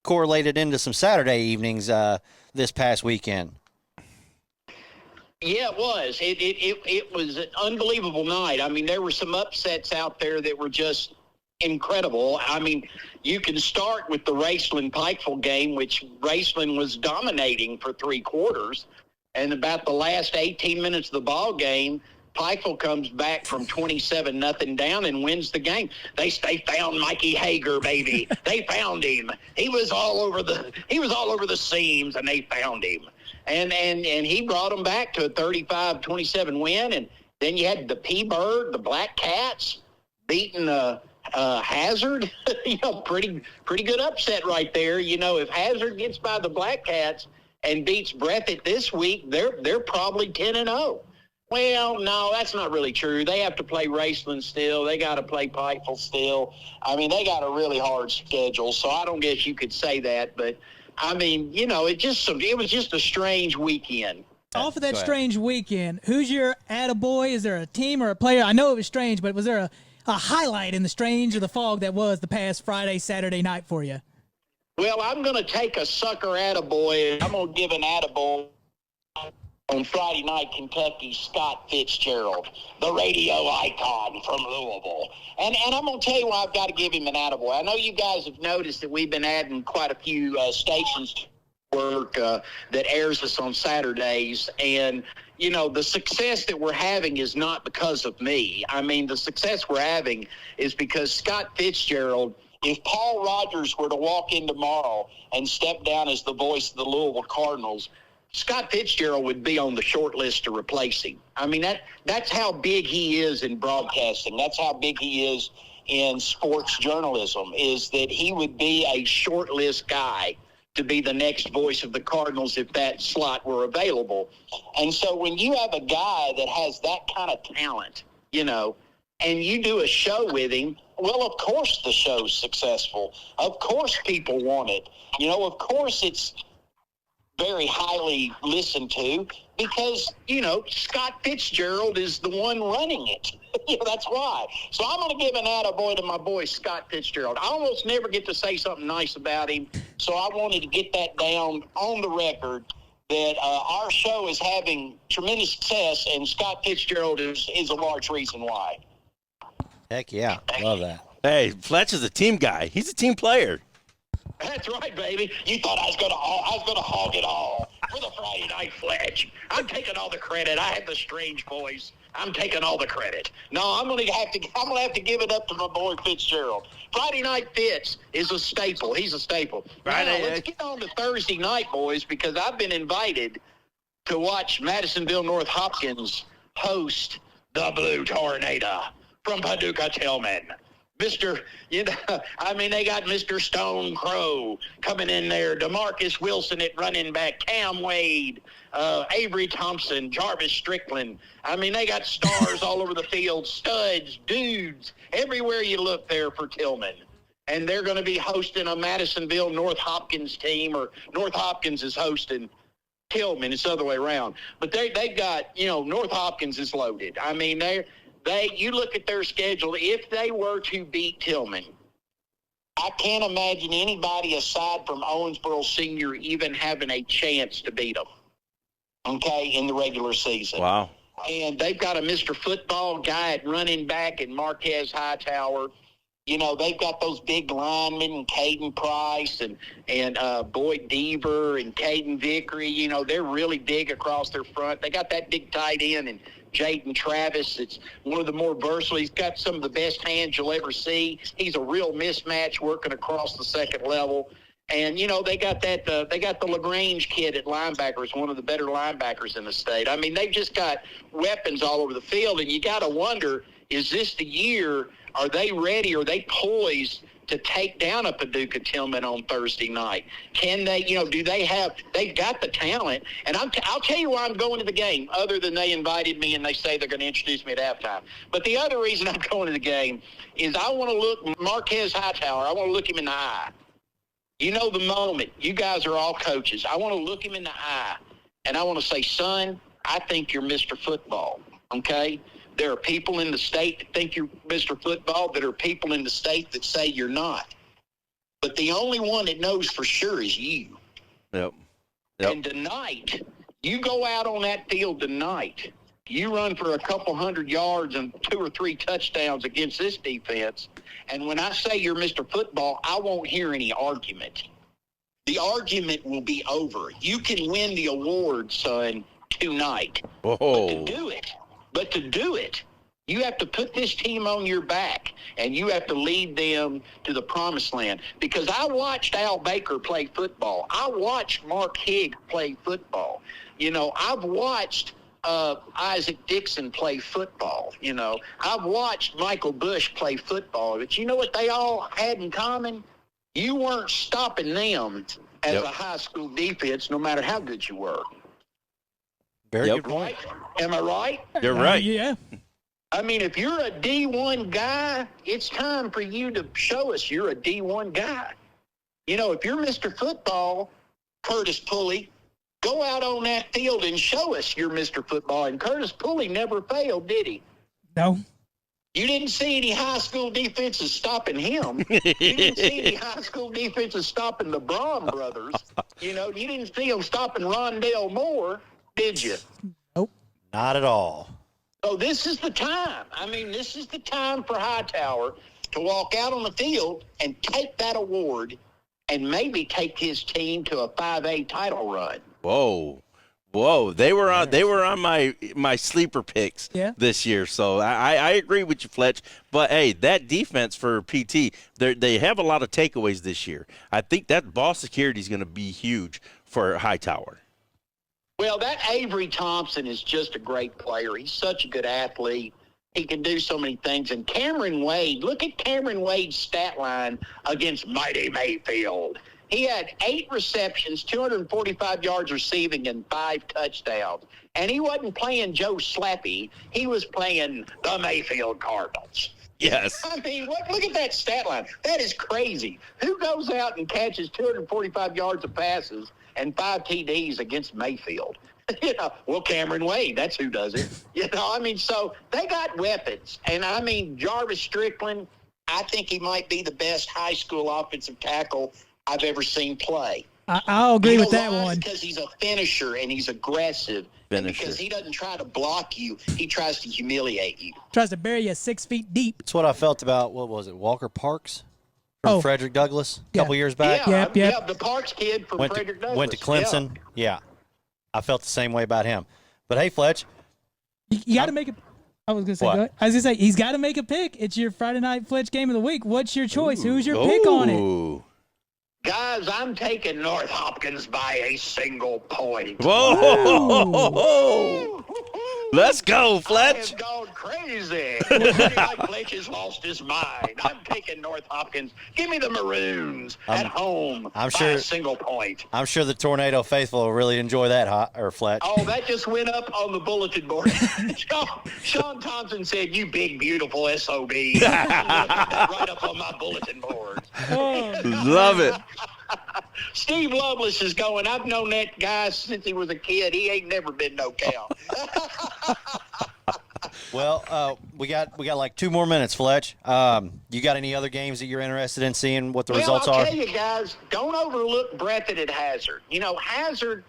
correlated into some Saturday evenings this past weekend. Yeah, it was. It was an unbelievable night. There were some upsets out there that were just incredible. You can start with the Raceland-Pikeville game, which Raceland was dominating for 3 quarters. And about the last 18 minutes of the ball game, Pikeville comes back from 27-0 down and wins the game. They found Mikey Hager, baby. They found him. He was all over the seams, and they found him. And he brought them back to a 35-27 win. And then you had the P-Bird, the Black Cats, beating Hazard. Pretty good upset right there. If Hazard gets by the Black Cats and beats Breathitt this week, they're probably 10-0. Well, no, that's not really true. They have to play Raceland still. They got to play Pikeville still. I mean, they got a really hard schedule, so I don't guess you could say that. But, I mean, it was just a strange weekend. Off of that strange weekend, who's your attaboy? Is there a team or a player? I know it was strange, but was there a highlight in the strange or the fog that was the past Friday, Saturday night for you? Well, I'm going to take a sucker attaboy, and I'm going to give an attaboy on Friday night, Kentucky, Scott Fitzgerald, the radio icon from Louisville. And I'm going to tell you why I've got to give him an attaboy. I know you guys have noticed that we've been adding quite a few stations to work that airs us on Saturdays. And, the success that we're having is not because of me. I mean, the success we're having is because Scott Fitzgerald, if Paul Rogers were to walk in tomorrow and step down as the voice of the Louisville Cardinals, Scott Fitzgerald would be on the short list to replace him. I mean, that's how big he is in broadcasting. That's how big he is in sports journalism, is that he would be a short list guy to be the next voice of the Cardinals if that slot were available. And so when you have a guy that has that kind of talent, and you do a show with him, well, of course the show's successful. Of course people want it. Of course it's very highly listened to because, Scott Fitzgerald is the one running it. That's why. So I'm going to give an attaboy to my boy Scott Fitzgerald. I almost never get to say something nice about him, so I wanted to get that down on the record that our show is having tremendous success, and Scott Fitzgerald is a large reason why. Heck yeah. Love that. Hey, Fletch is a team guy. He's a team player. That's right, baby. You thought I was gonna hog it all for the Friday Night Fletch. I'm taking all the credit. I have the strange voice. I'm taking all the credit. No, I'm gonna have to give it up to my boy Fitzgerald. Friday Night Fitz is a staple. He's a staple. Now, let's get on to Thursday night, boys, because I've been invited to watch Madisonville North Hopkins host the Blue Tornado from Paducah Tillman. They got Mr. Stone Crow coming in there, DeMarcus Wilson at running back, Cam Wade, Avery Thompson, Jarvis Strickland. They got stars all over the field, studs, dudes, everywhere you look there for Tillman. And they're going to be hosting a Madisonville North Hopkins team, or North Hopkins is hosting Tillman. It's the other way around. But they've got, North Hopkins is loaded. You look at their schedule, if they were to beat Tillman, I can't imagine anybody aside from Owensboro Senior even having a chance to beat them, in the regular season. Wow. And they've got a Mr. Football guy at running back in Marquez Hightower. They've got those big linemen, Caden Price and Boyd Deaver and Caden Vickery. They're really big across their front. They got that big tight end and Jaden Travis. It's one of the more versatile. He's got some of the best hands you'll ever see. He's a real mismatch working across the second level. And, they got they got the LaGrange kid at linebackers, one of the better linebackers in the state. They've just got weapons all over the field. And you got to wonder, is this the year? Are they ready? Are they poised to take down a Paducah Tillman on Thursday night? Can they, they've got the talent. And I'll tell you why I'm going to the game, other than they invited me and they say they're going to introduce me at halftime. But the other reason I'm going to the game is I want to look Marquez Hightower. I want to look him in the eye. The moment. You guys are all coaches. I want to look him in the eye, and I want to say, son, I think you're Mr. Football, okay? There are people in the state that think you're Mr. Football. There are people in the state that say you're not. But the only one that knows for sure is you. Yep. And tonight, you go out on that field tonight, you run for a couple hundred yards and 2 or 3 touchdowns against this defense, and when I say you're Mr. Football, I won't hear any argument. The argument will be over. You can win the award, son, tonight. Whoa. But to do it, you have to put this team on your back, and you have to lead them to the promised land. Because I watched Al Baker play football. I watched Mark Higg play football. I've watched Isaac Dixon play football. I've watched Michael Bush play football. But you know what they all had in common? You weren't stopping them as a high school defense, no matter how good you were. Very Yep. good point. Am I right? You're right. Yeah. I mean, if you're a D1 guy, it's time for you to show us you're a D1 guy. You know, if you're Mr. Football, Curtis Pulley, go out on that field and show us you're Mr. Football. And Curtis Pulley never failed, did he? No. You didn't see any high school defenses stopping him. You didn't see any high school defenses stopping the Braun brothers. You know, you didn't see them stopping Rondell Moore, did you? Not at all. So this is the time. I mean, this is the time for Hightower to walk out on the field and take that award and maybe take his team to a 5A title run. Whoa. They were on my sleeper picks this year. So I agree with you, Fletch. But hey, that defense for PT, they have a lot of takeaways this year. I think that ball security is going to be huge for Hightower. Well, that Avery Thompson is just a great player. He's such a good athlete. He can do so many things. And Cameron Wade, look at Cameron Wade's stat line against Mighty Mayfield. He had 8 receptions, 245 yards receiving, and 5 touchdowns. And he wasn't playing Joe Slappy. He was playing the Mayfield Cardinals. Yes. I mean, look at that stat line. That is crazy. Who goes out and catches 245 yards of passes and 5 TDs against Mayfield? You know, well, Cameron Wade, that's who does it. You know, I mean, so they got weapons. And, I mean, Jarvis Strickland, I think he might be the best high school offensive tackle I've ever seen play. I'll agree with that one. Because he's a finisher and he's aggressive. And because he doesn't try to block you, he tries to humiliate you. Tries to bury you 6 feet deep. That's what I felt about, what was it, Walker Parks from Frederick Douglass a couple years back? Yeah, the Parks kid from Frederick Douglass. Went to Clemson. Yeah. I felt the same way about him. But, hey, Fletch. You got to make it. I was going to say, What? go ahead. I was going to say, he's got to make a pick. It's your Friday Night Fletch game of the week. What's your choice? Who's your pick on it? Guys, I'm taking North Hopkins by a single point. Whoa! Let's go, Fletch. I have gone crazy. Like Fletch has lost his mind. I'm taking North Hopkins. Give me the Maroons at home by a single point. I'm sure the Tornado faithful will really enjoy that, Fletch. Oh, that just went up on the bulletin board. Sean Thompson said, "You big, beautiful SOB." Right up on my bulletin board. Love it. Steve Lovelace is going, I've known that guy since he was a kid. He ain't never been no cow. Well, we got like 2 more minutes, Fletch. You got any other games that you're interested in seeing what the results I'll are? tell you guys, don't overlook Breathitt at Hazard. You know, Hazard,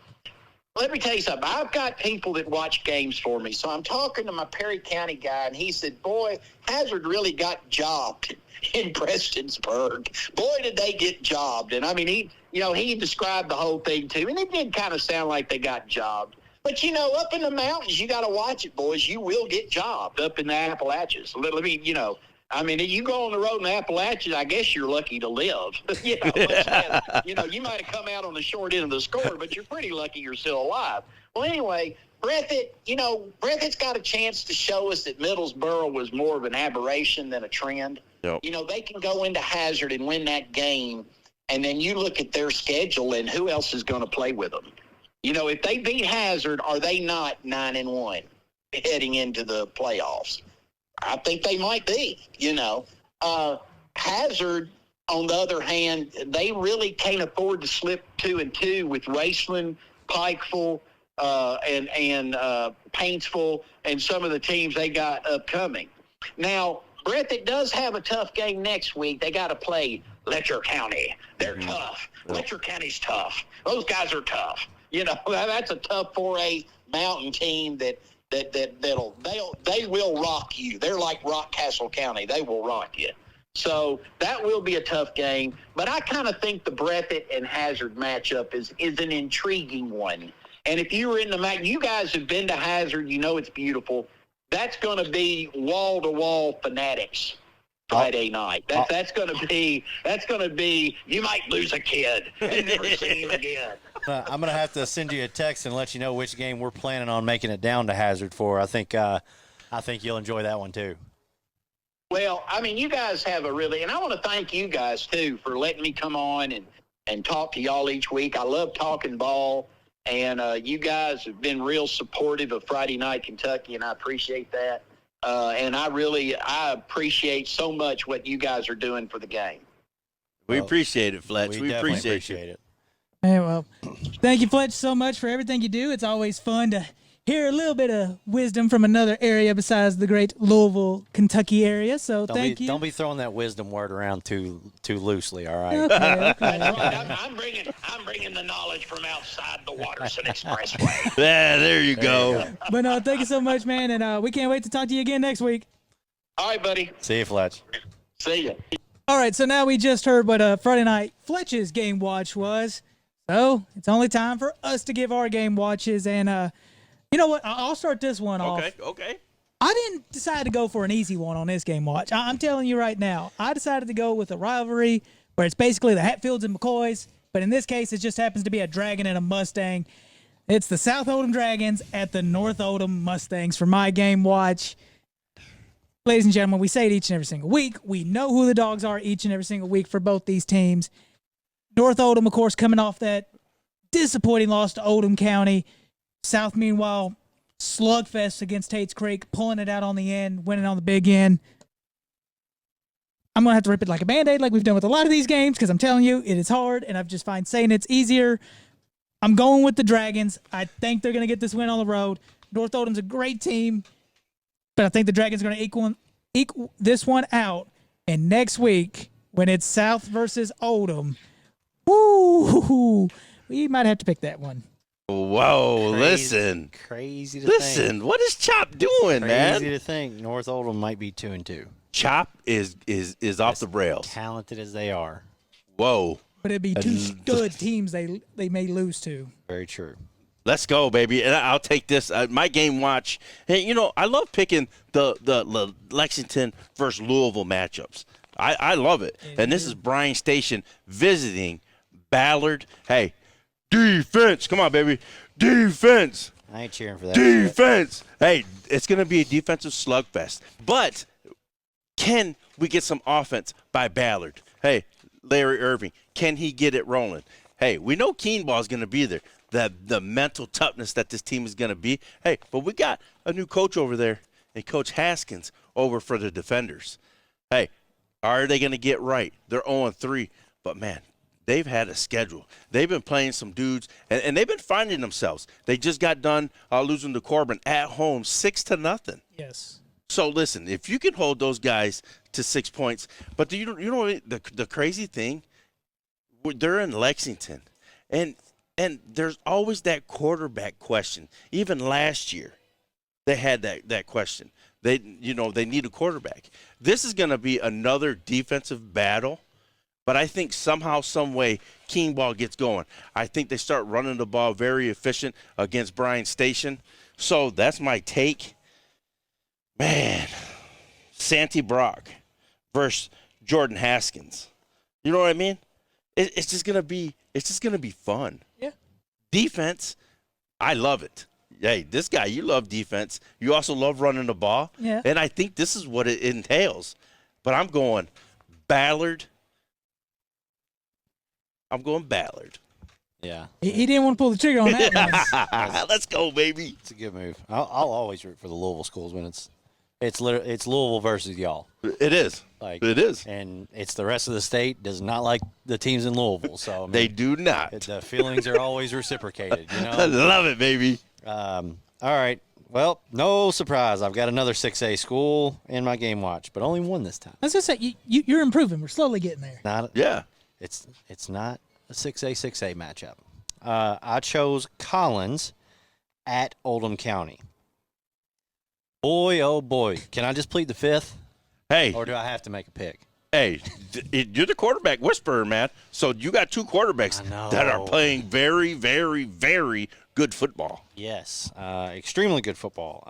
let me tell you something. I've got people that watch games for me. So I'm talking to my Perry County guy, and he said, boy, Hazard really got jobbed in Prestonsburg. Boy, did they get jobbed. And, I mean, he described the whole thing, too. And it did kind of sound like they got jobbed. But, you know, up in the mountains, you got to watch it, boys. You will get jobbed up in the Appalachians. Let me, you know, I mean, you go on the road in the Appalachians, I guess you're lucky to live. You know, you might have come out on the short end of the score, but you're pretty lucky you're still alive. Well, anyway, Breathitt's got a chance to show us that Middlesboro was more of an aberration than a trend. Yep. You know, they can go into Hazard and win that game, and then you look at their schedule and who else is going to play with them. You know, if they beat Hazard, are they not 9-1 heading into the playoffs? I think they might be, you know. Hazard, on the other hand, they really can't afford to slip 2-2 with Raceland, Pikeville, and Paintsville and some of the teams they got upcoming. Now, Breathitt does have a tough game next week. They got to play Letcher County. They're tough. Letcher County's tough. Those guys are tough. You know, that's a tough 4A mountain team they will rock you. They're like Rockcastle County. They will rock you. So that will be a tough game. But I kind of think the Breathitt and Hazard matchup is an intriguing one. And if you were in you guys have been to Hazard, you know it's beautiful. That's going to be wall-to-wall fanatics Friday night. That's going to be you might lose a kid and never see him again. I'm going to have to send you a text and let you know which game we're planning on making it down to Hazard for. I think you'll enjoy that one too. Well, I mean, you guys have and I want to thank you guys too for letting me come on and talk to y'all each week. I love talking ball. And you guys have been real supportive of Friday Night Kentucky, and I appreciate that. And I appreciate so much what you guys are doing for the game. We appreciate it, Fletch. We definitely appreciate it. Hey, well, thank you, Fletch, so much for everything you do. It's always fun to hear a little bit of wisdom from another area besides the great Louisville, Kentucky area. So thank you. Don't be throwing that wisdom word around too loosely. All right. Okay. I'm bringing the knowledge from outside the Watterson Expressway. Yeah, there you go. But no, thank you so much, man, and we can't wait to talk to you again next week. All right, buddy. See you, Fletch. See ya. All right, so now we just heard what Friday night Fletch's game watch was. So it's only time for us to give our game watches, and you know what? I'll start this one off. Okay. I didn't decide to go for an easy one on this game watch. I'm telling you right now, I decided to go with a rivalry where it's basically the Hatfields and McCoys, but in this case, it just happens to be a Dragon and a Mustang. It's the South Oldham Dragons at the North Oldham Mustangs for my game watch. Ladies and gentlemen, we say it each and every single week. We know who the dogs are each and every single week for both these teams. North Oldham, of course, coming off that disappointing loss to Oldham County. South, meanwhile, slugfest against Tate's Creek, pulling it out on the end, winning on the big end. I'm going to have to rip it like a Band-Aid like we've done with a lot of these games because I'm telling you, it is hard, and I've just find saying it's easier. I'm going with the Dragons. I think they're going to get this win on the road. North Oldham's a great team, but I think the Dragons are going to equal this one out. And next week, when it's South versus Oldham, woo, we might have to pick that one. Whoa, listen. Crazy to Listen, think. what is Chop doing, man? Crazy to think North Oldham might be 2-2. Chop is off the rails. Talented as they are. Whoa. But it'd be two good teams they may lose to. Very true. Let's go, baby. And I'll take this. My game watch. Hey, you know, I love picking the Lexington versus Louisville matchups. I love it. And this is Bryan Station visiting Ballard. Hey, defense. Come on, baby. Defense. I ain't cheering for that. Defense. Hey, it's going to be a defensive slugfest. But can we get some offense by Ballard? Hey, Larry Irving, can he get it rolling? Hey, we know Keenball is going to be there. The mental toughness that this team is going to be. Hey, but we got a new coach over there, and Coach Haskins over for the defenders. Hey, are they going to get right? They're 0-3, but, man, they've had a schedule. They've been playing some dudes, and they've been finding themselves. They just got done losing to Corbin at home 6-0. Yes. So, listen, if you can hold those guys to 6 points, but you know the crazy thing? They're in Lexington, and there's always that quarterback question. Even last year, they had that question. They need a quarterback. This is going to be another defensive battle, but I think somehow, some way, Keenball gets going. I think they start running the ball very efficient against Bryan Station. So that's my take. Man, Santi Brock versus Jordan Haskins. You know what I mean? It's just gonna be fun. Yeah. Defense, I love it. Hey, this guy, you love defense. You also love running the ball. Yeah. And I think this is what it entails. But I'm going Ballard. Yeah. He didn't want to pull the trigger on that one. Let's go, baby. It's a good move. I'll always root for the Louisville schools when it's Louisville versus y'all. It is. It is. And it's the rest of the state does not like the teams in Louisville. So I mean, They do not. the feelings are always reciprocated. You I know. love it, baby. All right. Well, no surprise. I've got another 6A school in my game watch, but only one this time. I was gonna say you're improving. We're slowly getting there. Yeah. It's not a 6A matchup. I chose Collins at Oldham County. Boy, oh boy. Can I just plead the fifth? Hey. Or do I have to make a pick? Hey, you're the quarterback whisperer, man. So you got two quarterbacks that are playing very, very, very good football. Yes, extremely good football.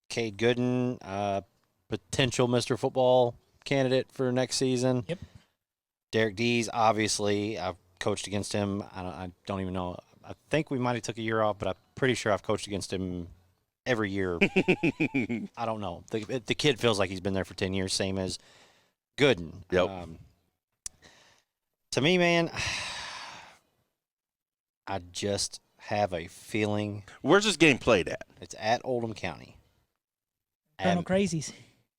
Cade Gooden, potential Mr. Football candidate for next season. Yep. Derek Dees, obviously, I've coached against him. I don't even know. I think we might have took a year off, but I'm pretty sure I've coached against him every year. I don't know. The kid feels like he's been there for 10 years, same as Gooden. Yep. To me, man, I just have a feeling Where's this game played at? it's at Oldham County. Colonel Crazies.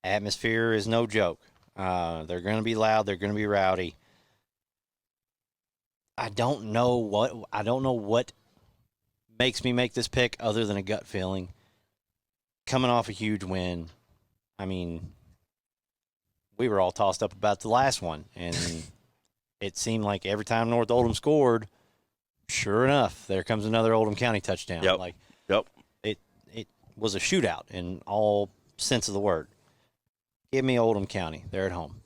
Atmosphere is no joke. They're going to be loud. They're going to be rowdy. I don't know what makes me make this pick other than a gut feeling. Coming off a huge win, I mean, we were all tossed up about the last one, and it seemed like every time North Oldham scored, sure enough, there comes another Oldham County touchdown. Yep. Like, Yep. it was a shootout in all sense of the word. Give me Oldham County. They're at home.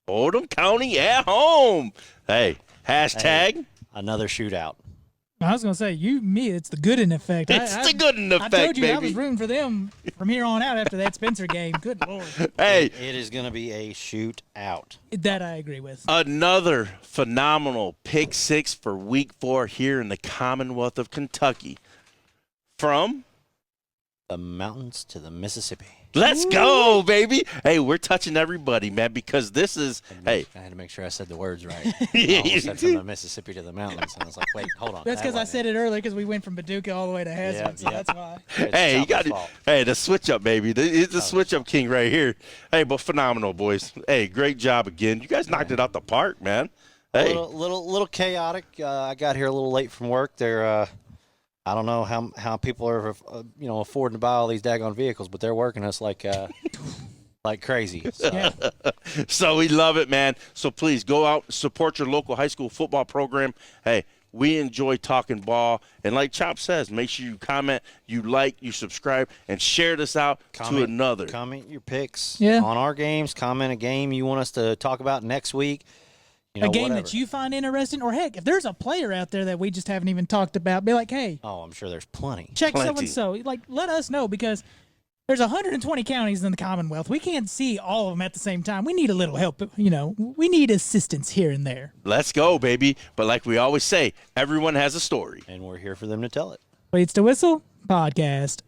Oldham County at home. Hey, hashtag. Another shootout. I was gonna say it's the Gooden effect. It's the Gooden effect, I told you baby. I was rooting for them from here on out after that Spencer game. Good Lord. Hey, It is going to be a shootout. That I agree with. another phenomenal pick six for week 4 here in the Commonwealth of Kentucky. From The mountains to the Mississippi. Let's go, baby. Hey, we're touching everybody, man, because this is, hey. I had to make sure I said the words right. I almost said from the Mississippi to the mountains. And I was like, wait, hold on. That's because I said it earlier because we went from Paducah all the way to Hazard, so that's why. Hey, you got it. Hey, the switch up, baby. It's the switch up king right here. Hey, but phenomenal, boys. Hey, great job again. You guys knocked it out the park, man. Hey, Little chaotic. I got here a little late from work. I don't know how people are, affording to buy all these daggone vehicles, but they're working us like crazy. So. Yeah. So we love it, man. So please go out and support your local high school football program. Hey, we enjoy talking ball. And like Chop says, make sure you comment, you like, you subscribe, and share this out to another. Comment your picks Yeah. on our games. Comment a game you want us to talk about next week. A game whatever. that you find interesting, or heck, if there's a player out there that we just haven't even talked about, be like, hey, Oh, I'm sure there's plenty. check Plenty. so and so. Like, let us know because there's 120 counties in the Commonwealth. We can't see all of them at the same time. We need a little help. We need assistance here and there. Let's go, baby. But like we always say, everyone has a story. And we're here for them to tell it. Cleats to Whistle podcast.